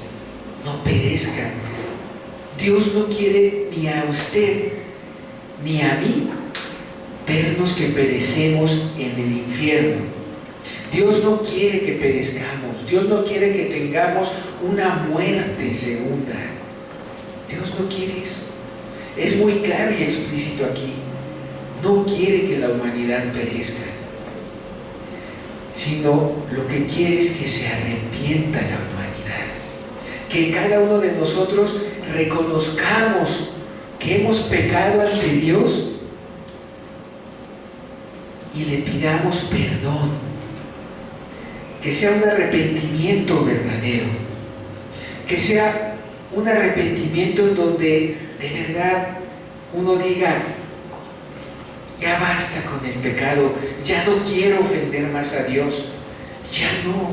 no perezcan. Dios no quiere ni a usted ni a mí vernos que perecemos en el infierno. Dios no quiere que perezcamos, Dios no quiere que tengamos una muerte segunda. Dios no quiere eso. Es muy claro y explícito aquí. No quiere que la humanidad perezca, sino lo que quiere es que se arrepienta la humanidad, que cada uno de nosotros reconozcamos que hemos pecado ante Dios y le pidamos perdón, que sea un arrepentimiento verdadero, que sea un arrepentimiento donde de verdad uno diga, ya basta con el pecado, ya no quiero ofender más a Dios, ya no.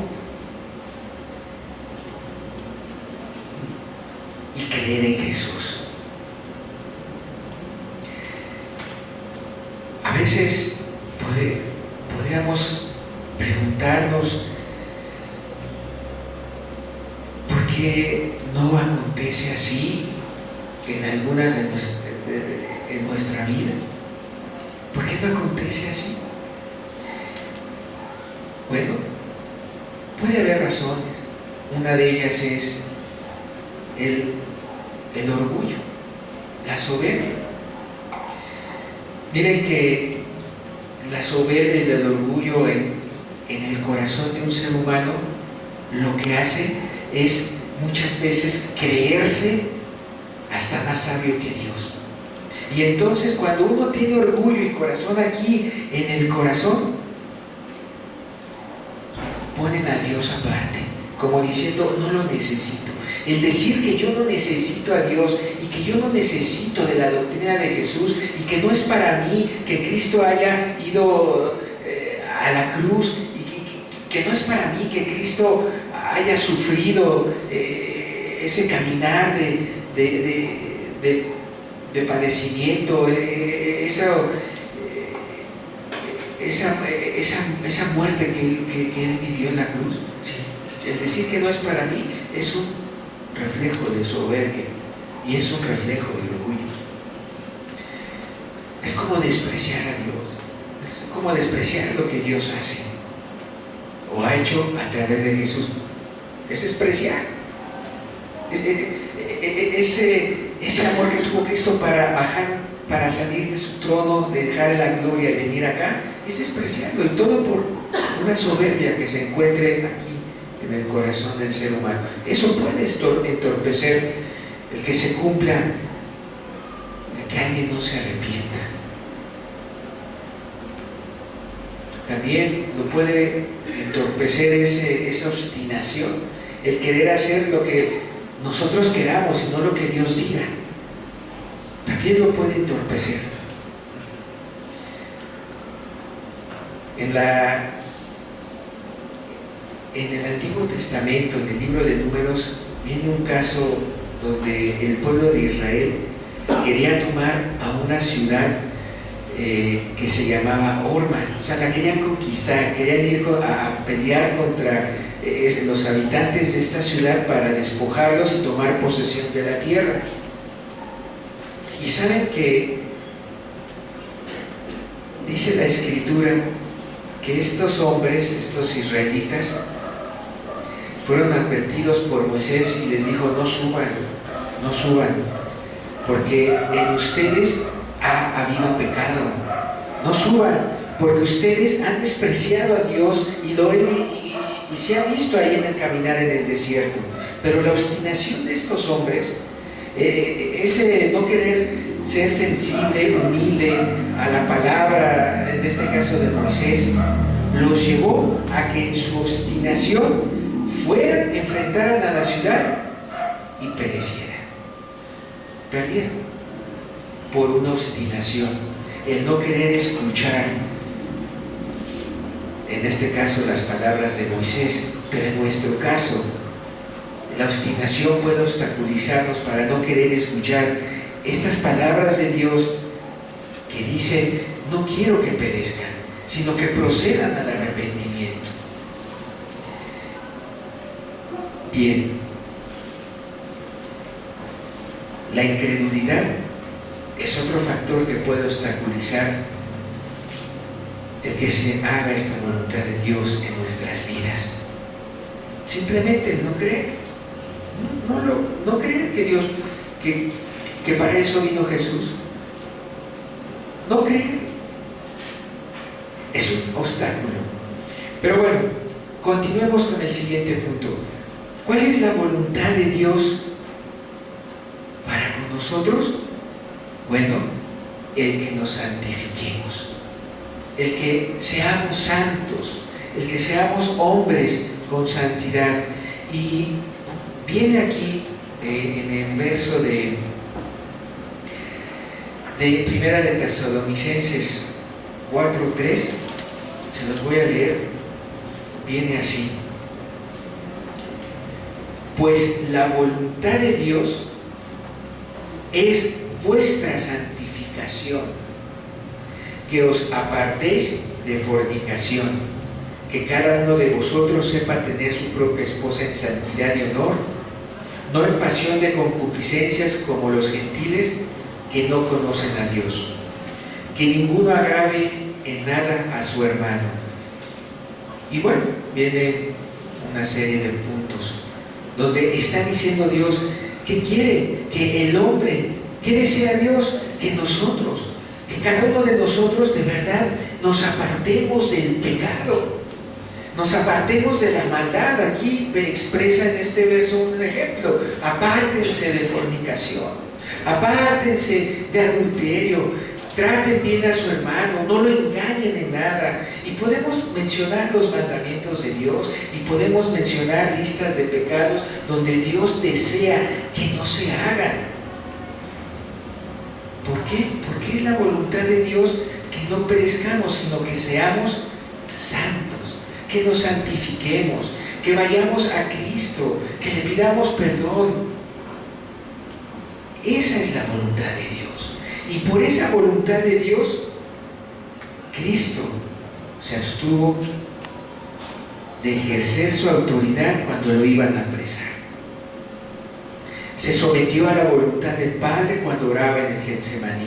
Y creer en Jesús. A veces podríamos preguntarnos, ¿por qué no acontece así en algunas de nuestra vida? ¿Por qué no acontece así? Bueno, puede haber razones. Una de ellas es el orgullo, la soberbia. Miren que la soberbia y el orgullo en el corazón de un ser humano lo que hace es muchas veces creerse hasta más sabio que Dios. Y entonces cuando uno tiene orgullo y corazón aquí en el corazón, ponen a Dios aparte, como diciendo, no lo necesito. El decir que yo no necesito a Dios y que yo no necesito de la doctrina de Jesús y que no es para mí que Cristo haya ido a la cruz y que no es para mí que Cristo haya sufrido ese caminar de padecimiento, esa muerte que Él vivió en la cruz. Sí, el decir que no es para mí es un reflejo de soberbia y es un reflejo de orgullo. Es como despreciar a Dios, es como despreciar lo que Dios hace o ha hecho a través de Jesús. Es despreciar ese amor que tuvo Cristo para bajar, para salir de su trono, de dejar la gloria y venir acá, es despreciarlo, y todo por una soberbia que se encuentre aquí en el corazón del ser humano. Eso puede entorpecer el que se cumpla, el que alguien no se arrepienta. También lo puede entorpecer esa obstinación, el querer hacer lo que nosotros queramos y no lo que Dios diga. También lo puede entorpecer. En el Antiguo Testamento, en el libro de Números, viene un caso donde el pueblo de Israel quería tomar a una ciudad que se llamaba Orma. O sea, la querían conquistar, querían ir a pelear contra los habitantes de esta ciudad para despojarlos y tomar posesión de la tierra. Y saben que dice la Escritura que estos hombres, estos israelitas, fueron advertidos por Moisés y les dijo, no suban, porque en ustedes ha habido pecado. No suban, porque ustedes han despreciado a Dios y se ha visto ahí en el caminar en el desierto. Pero la obstinación de estos hombres, ese no querer ser sensible, humilde a la palabra, en este caso de Moisés, los llevó a que en su obstinación enfrentaran a la ciudad y perecieran. Perdieron por una obstinación, el no querer escuchar, en este caso las palabras de Moisés, pero en nuestro caso la obstinación puede obstaculizarnos para no querer escuchar estas palabras de Dios que dicen, no quiero que perezcan, sino que procedan al arrepentimiento. Bien, la incredulidad es otro factor que puede obstaculizar el que se haga esta voluntad de Dios en nuestras vidas. Simplemente no creer, no creer que Dios, que para eso vino Jesús. No creer es un obstáculo. Pero bueno, continuemos con el siguiente punto. ¿Cuál es la voluntad de Dios para con nosotros? Bueno, el que nos santifiquemos, el que seamos santos, el que seamos hombres con santidad. Y viene aquí en el verso de Primera de Tesalonicenses 4:3, se los voy a leer, viene así: pues la voluntad de Dios es vuestra santificación, que os apartéis de fornicación, que cada uno de vosotros sepa tener su propia esposa en santidad y honor, no en pasión de concupiscencias como los gentiles que no conocen a Dios, que ninguno agrave en nada a su hermano. Y bueno, viene una serie de puntos donde está diciendo Dios que quiere que el hombre, que desea Dios, que nosotros, que cada uno de nosotros de verdad nos apartemos del pecado, nos apartemos de la maldad. Aquí me expresa en este verso un ejemplo: apártense de fornicación, apártense de adulterio, traten bien a su hermano, no lo engañen en nada. Y podemos mencionar los mandamientos de Dios y podemos mencionar listas de pecados donde Dios desea que no se hagan. ¿Por qué? Porque es la voluntad de Dios que no perezcamos, sino que seamos santos, que nos santifiquemos, que vayamos a Cristo, que le pidamos perdón. Esa es la voluntad de Dios. Y por esa voluntad de Dios, Cristo se abstuvo de ejercer su autoridad cuando lo iban a apresar. Se sometió a la voluntad del Padre cuando oraba en el Getsemaní.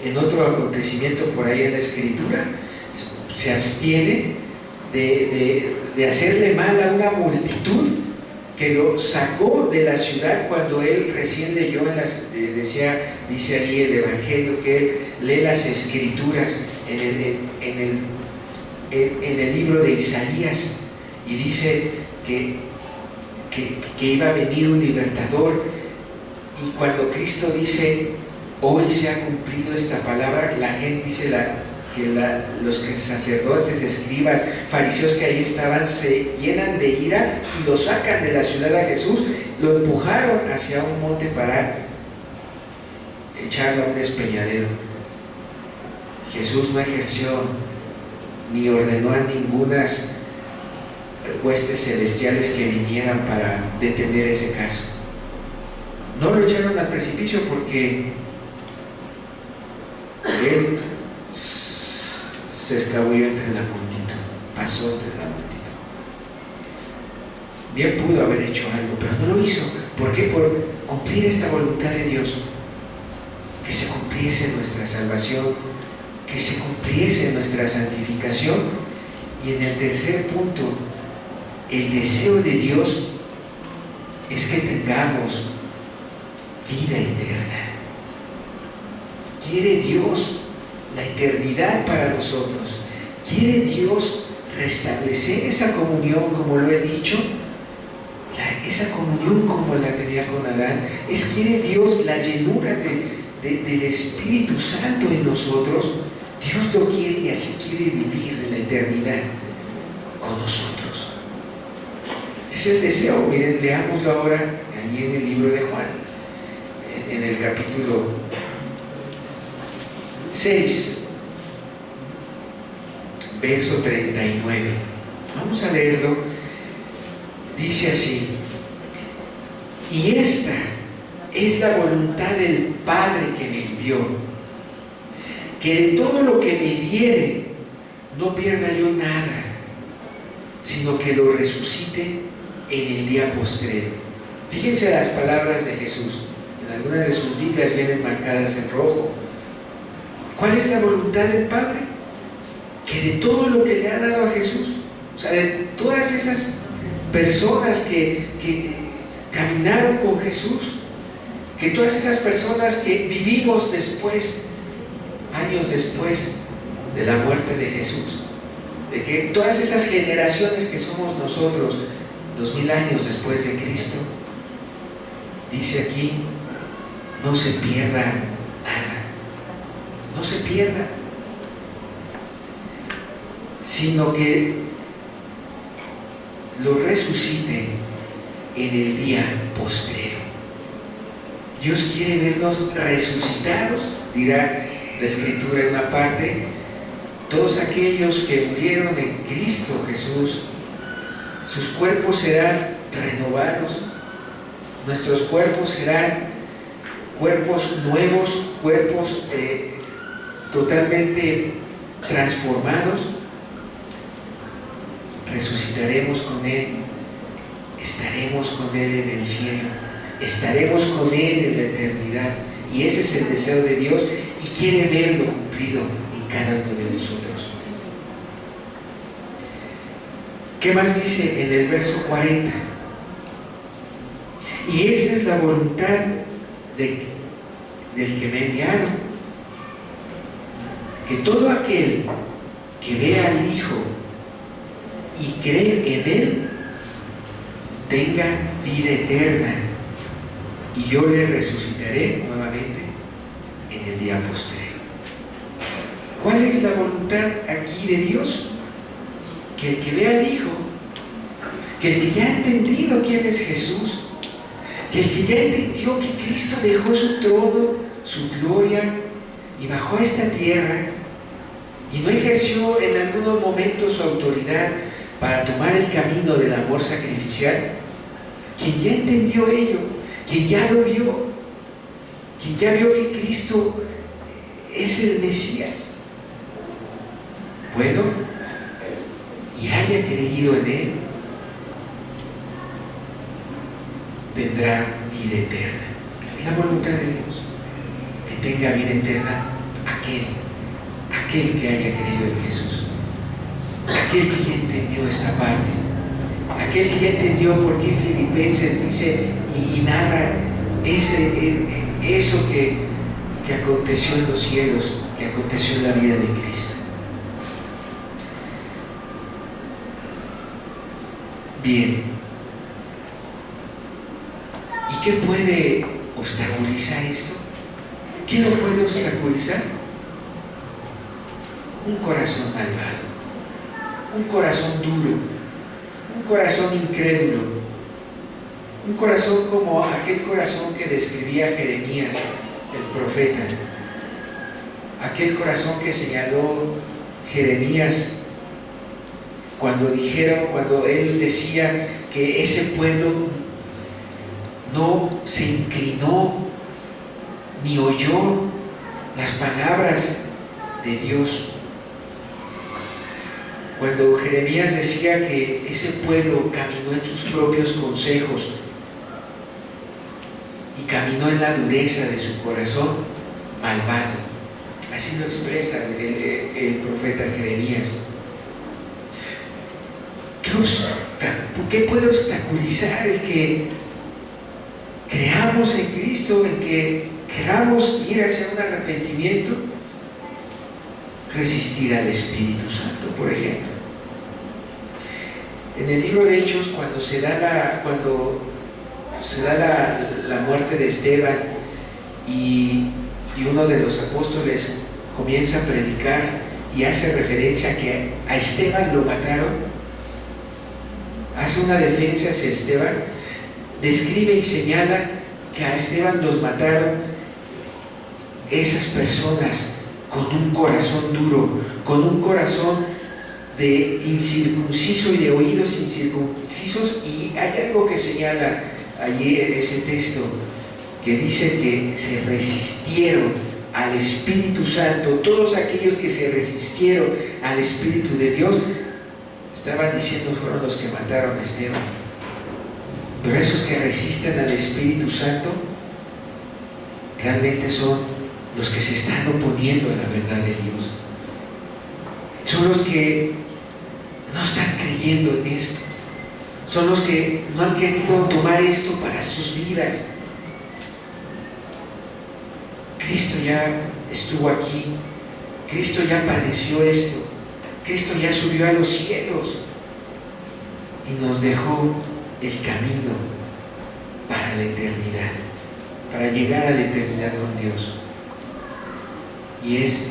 En otro acontecimiento por ahí en la Escritura, se abstiene de hacerle mal a una multitud que lo sacó de la ciudad cuando él recién leyó dice ahí el Evangelio, que él lee las Escrituras en el libro de Isaías, y dice que iba a venir un libertador. Y cuando Cristo dice: hoy se ha cumplido esta palabra, la gente dice los sacerdotes, escribas, fariseos que ahí estaban se llenan de ira y lo sacan de la ciudad a Jesús, lo empujaron hacia un monte para echarlo a un despeñadero. Jesús no ejerció ni ordenó a ningunas huestes celestiales que vinieran para detener ese caso. No lo echaron al precipicio porque él se escabulló entre la multitud, pasó entre la multitud. Bien pudo haber hecho algo, pero no lo hizo. ¿Por qué? Por cumplir esta voluntad de Dios, que se cumpliese nuestra salvación, que se cumpliese nuestra santificación. Y en el tercer punto, el deseo de Dios es que tengamos vida eterna. Quiere Dios la eternidad para nosotros. Quiere Dios restablecer esa comunión, como lo he dicho, esa comunión como la tenía con Adán. Quiere Dios la llenura del Espíritu Santo en nosotros. Dios lo quiere y así quiere vivir en la eternidad con nosotros. Es el deseo. Miren, leámoslo ahora allí en el libro de Juan, en el capítulo 6, verso 39. Vamos a leerlo. Dice así: y esta es la voluntad del Padre que me envió, que de todo lo que me diere no pierda yo nada, sino que lo resucite en el día postrero. Fíjense las palabras de Jesús. En algunas de sus Biblias vienen marcadas en rojo. ¿Cuál es la voluntad del Padre? Que de todo lo que le ha dado a Jesús, o sea, de todas esas personas que caminaron con Jesús, que todas esas personas que vivimos después, años después de la muerte de Jesús, de que todas esas generaciones que somos nosotros, 2000 años después de Cristo, dice aquí, no se pierda nada, no se pierda, sino que lo resucite en el día postrero. Dios quiere vernos resucitados, dirá la Escritura en una parte. Todos aquellos que murieron en Cristo Jesús, sus cuerpos serán renovados, nuestros cuerpos serán cuerpos nuevos, cuerpos totalmente transformados. Resucitaremos con Él, estaremos con Él en el cielo, estaremos con Él en la eternidad, y ese es el deseo de Dios, y quiere verlo cumplido en cada uno de nosotros. ¿Qué más dice en el verso 40? Y esa es la voluntad del que me ha enviado, que todo aquel que vea al Hijo y cree en Él tenga vida eterna, y yo le resucitaré nuevamente en el día postrero. ¿Cuál es la voluntad aquí de Dios? Que el que vea al Hijo, que el que ya ha entendido quién es Jesús, que el que ya entendió que Cristo dejó su trono, su gloria, y bajó a esta tierra, y no ejerció en algunos momentos su autoridad para tomar el camino del amor sacrificial, quien ya entendió ello, quien ya lo vio, quien ya vio que Cristo es el Mesías, bueno, y haya creído en Él, tendrá vida eterna. Es la voluntad de Dios, que tenga vida eterna aquel que haya creído en Jesús, aquel que ya entendió esta parte, aquel que ya entendió por qué Filipenses dice y narra eso que aconteció en los cielos, que aconteció en la vida de Cristo. Bien, ¿y qué puede obstaculizar esto? ¿Qué lo puede obstaculizar? Un corazón malvado, un corazón duro, un corazón incrédulo, un corazón como aquel corazón que describía Jeremías, el profeta, aquel corazón que señaló Jeremías cuando él decía que ese pueblo no se inclinó ni oyó las palabras de Dios. Cuando Jeremías decía que ese pueblo caminó en sus propios consejos y caminó en la dureza de su corazón malvado. Así lo expresa el profeta Jeremías. ¿Qué puede obstaculizar el que creamos en Cristo, en que queramos ir hacia un arrepentimiento? Resistir al Espíritu Santo, por ejemplo. En el libro de Hechos, cuando se da la muerte de Esteban y uno de los apóstoles comienza a predicar y hace referencia a que a Esteban lo mataron, hace una defensa hacia Esteban, describe y señala que a Esteban los mataron esas personas con un corazón duro, con un corazón de incircunciso y de oídos incircuncisos. Y hay algo que señala allí en ese texto, que dice que se resistieron al Espíritu Santo. Todos aquellos que se resistieron al Espíritu de Dios, estaban diciendo, fueron los que mataron a Esteban. Pero esos que resisten al Espíritu Santo realmente son los que se están oponiendo a la verdad de Dios. Son los que no están creyendo en esto. Son los que no han querido tomar esto para sus vidas. Cristo ya estuvo aquí. Cristo ya padeció esto. Cristo ya subió a los cielos y nos dejó el camino para la eternidad, para llegar a la eternidad con Dios, y es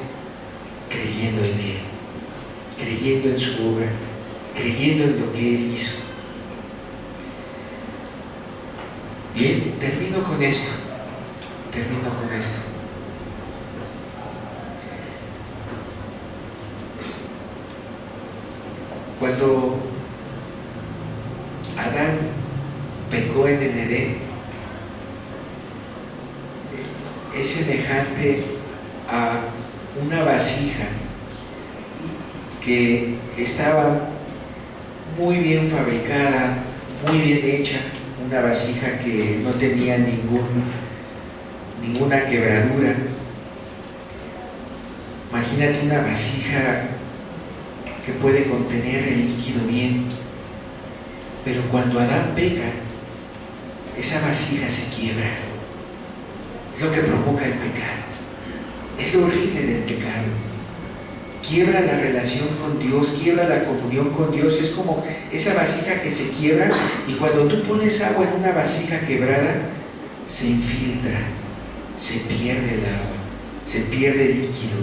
creyendo en Él, creyendo en su obra, creyendo en lo que Él hizo. Bien, termino con esto. Cuando Adán pecó en el Edén, es semejante a una vasija que estaba muy bien fabricada, muy bien hecha, una vasija que no tenía ninguna quebradura. Imagínate una vasija que puede contener el líquido bien, pero cuando Adán peca, esa vasija se quiebra. Es lo que provoca el pecado, es lo horrible del pecado. Quiebra la relación con Dios, quiebra la comunión con Dios. Es como esa vasija que se quiebra, y cuando tú pones agua en una vasija quebrada, se infiltra, se pierde el agua, se pierde el líquido.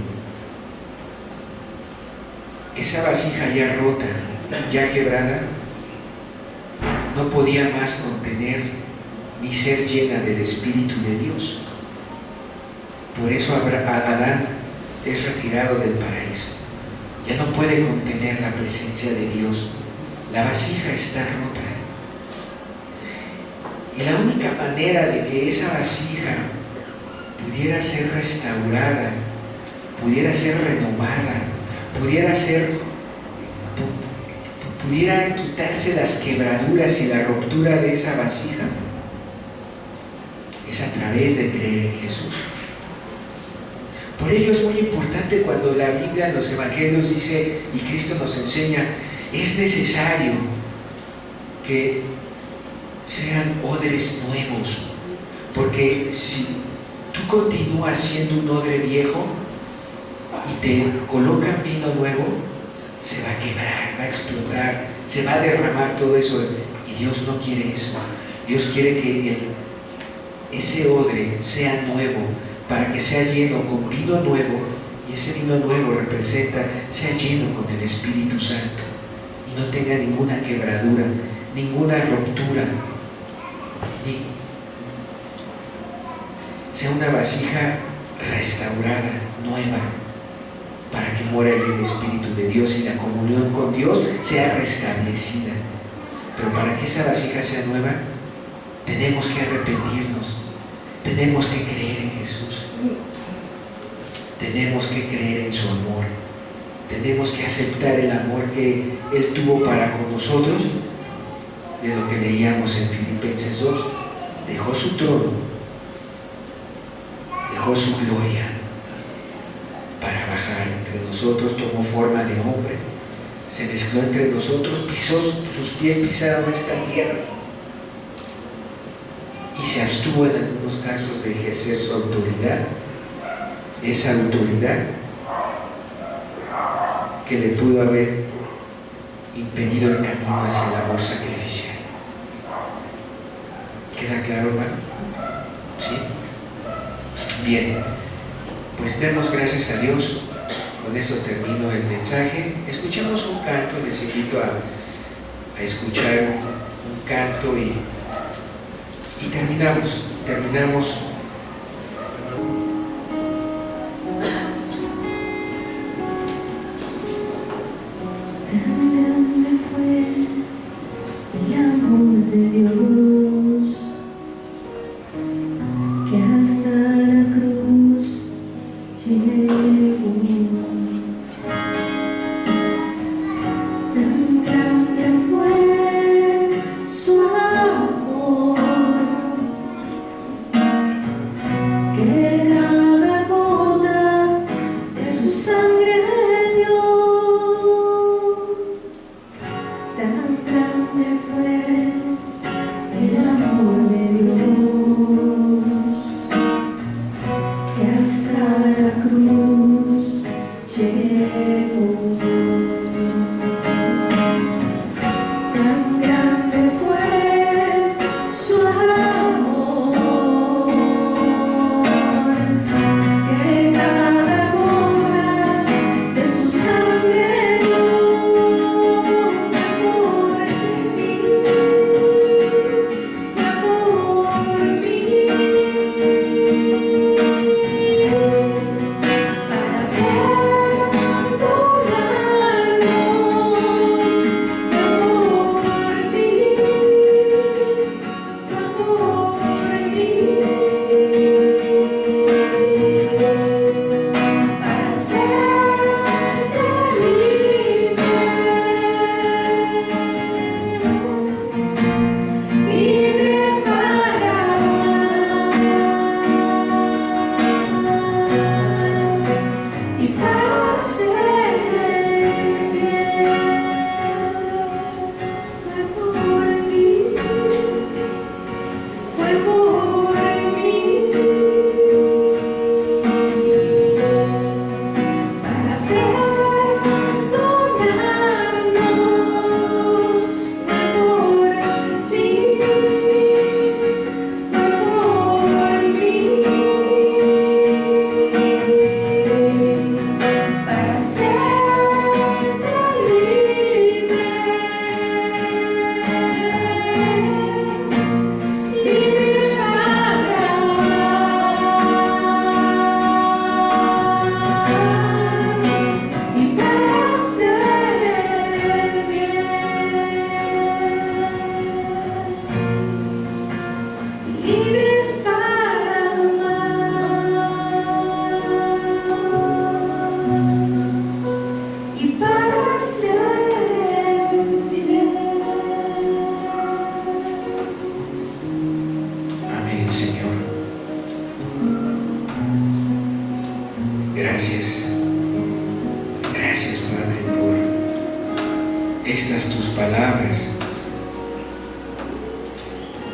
Esa vasija ya rota, ya quebrada, no podía más contener ni ser llena del Espíritu de Dios. Por eso Adán es retirado del paraíso. Ya no puede contener la presencia de Dios. La vasija está rota. Y la única manera de que esa vasija pudiera ser restaurada, pudiera ser renovada, pudiera quitarse las quebraduras y la ruptura de esa vasija, es a través de creer en Jesús. Por ello es muy importante cuando la Biblia en los evangelios dice, y Cristo nos enseña, es necesario que sean odres nuevos, porque si tú continúas siendo un odre viejo y te colocan vino nuevo, se va a quebrar, va a explotar, se va a derramar todo eso, y Dios no quiere eso. Dios quiere que ese odre sea nuevo, para que sea lleno con vino nuevo, y ese vino nuevo sea lleno con el Espíritu Santo y no tenga ninguna quebradura, ninguna ruptura, sea una vasija restaurada, nueva, para que muera el Espíritu de Dios y la comunión con Dios sea restablecida. Pero para que esa vasija sea nueva, tenemos que arrepentirnos, tenemos que creer en Jesús, tenemos que creer en su amor, tenemos que aceptar el amor que Él tuvo para con nosotros, de lo que leíamos en Filipenses 2. Dejó su trono, dejó su gloria para bajar entre nosotros, tomó forma de hombre, se mezcló entre nosotros, sus pies pisaron esta tierra y se abstuvo en algunos casos de ejercer su autoridad, esa autoridad que le pudo haber impedido el camino hacia el amor sacrificial. ¿Queda claro, hermano? ¿Sí? Bien, pues demos gracias a Dios. Con esto termino el mensaje. Escuchemos un canto, les invito a escuchar un canto y terminamos. Tan grande fue el amor de Dios, que hasta la cruz llegó. Tan grande fue su amor, Gracias. Gracias, Padre, por estas tus palabras.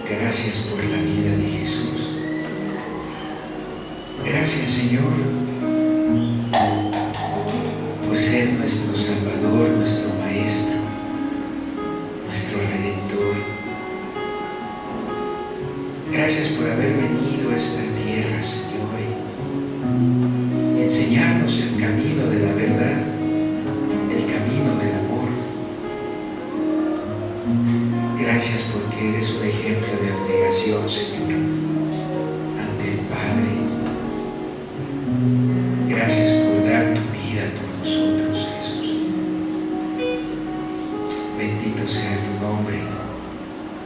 Gracias por la vida de Jesús. Gracias, Señor, por ser nuestro Salvador, nuestro Maestro, nuestro Redentor. Gracias por haber venido a esta tierra, Señor, y enseñarnos el camino de la verdad, el camino del amor. Gracias porque eres un ejemplo de abnegación, Señor, ante el Padre. Gracias por dar tu vida por nosotros, Jesús. Bendito sea tu nombre,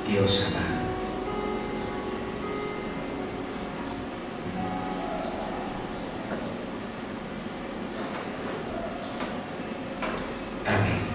Dios amado. Amén.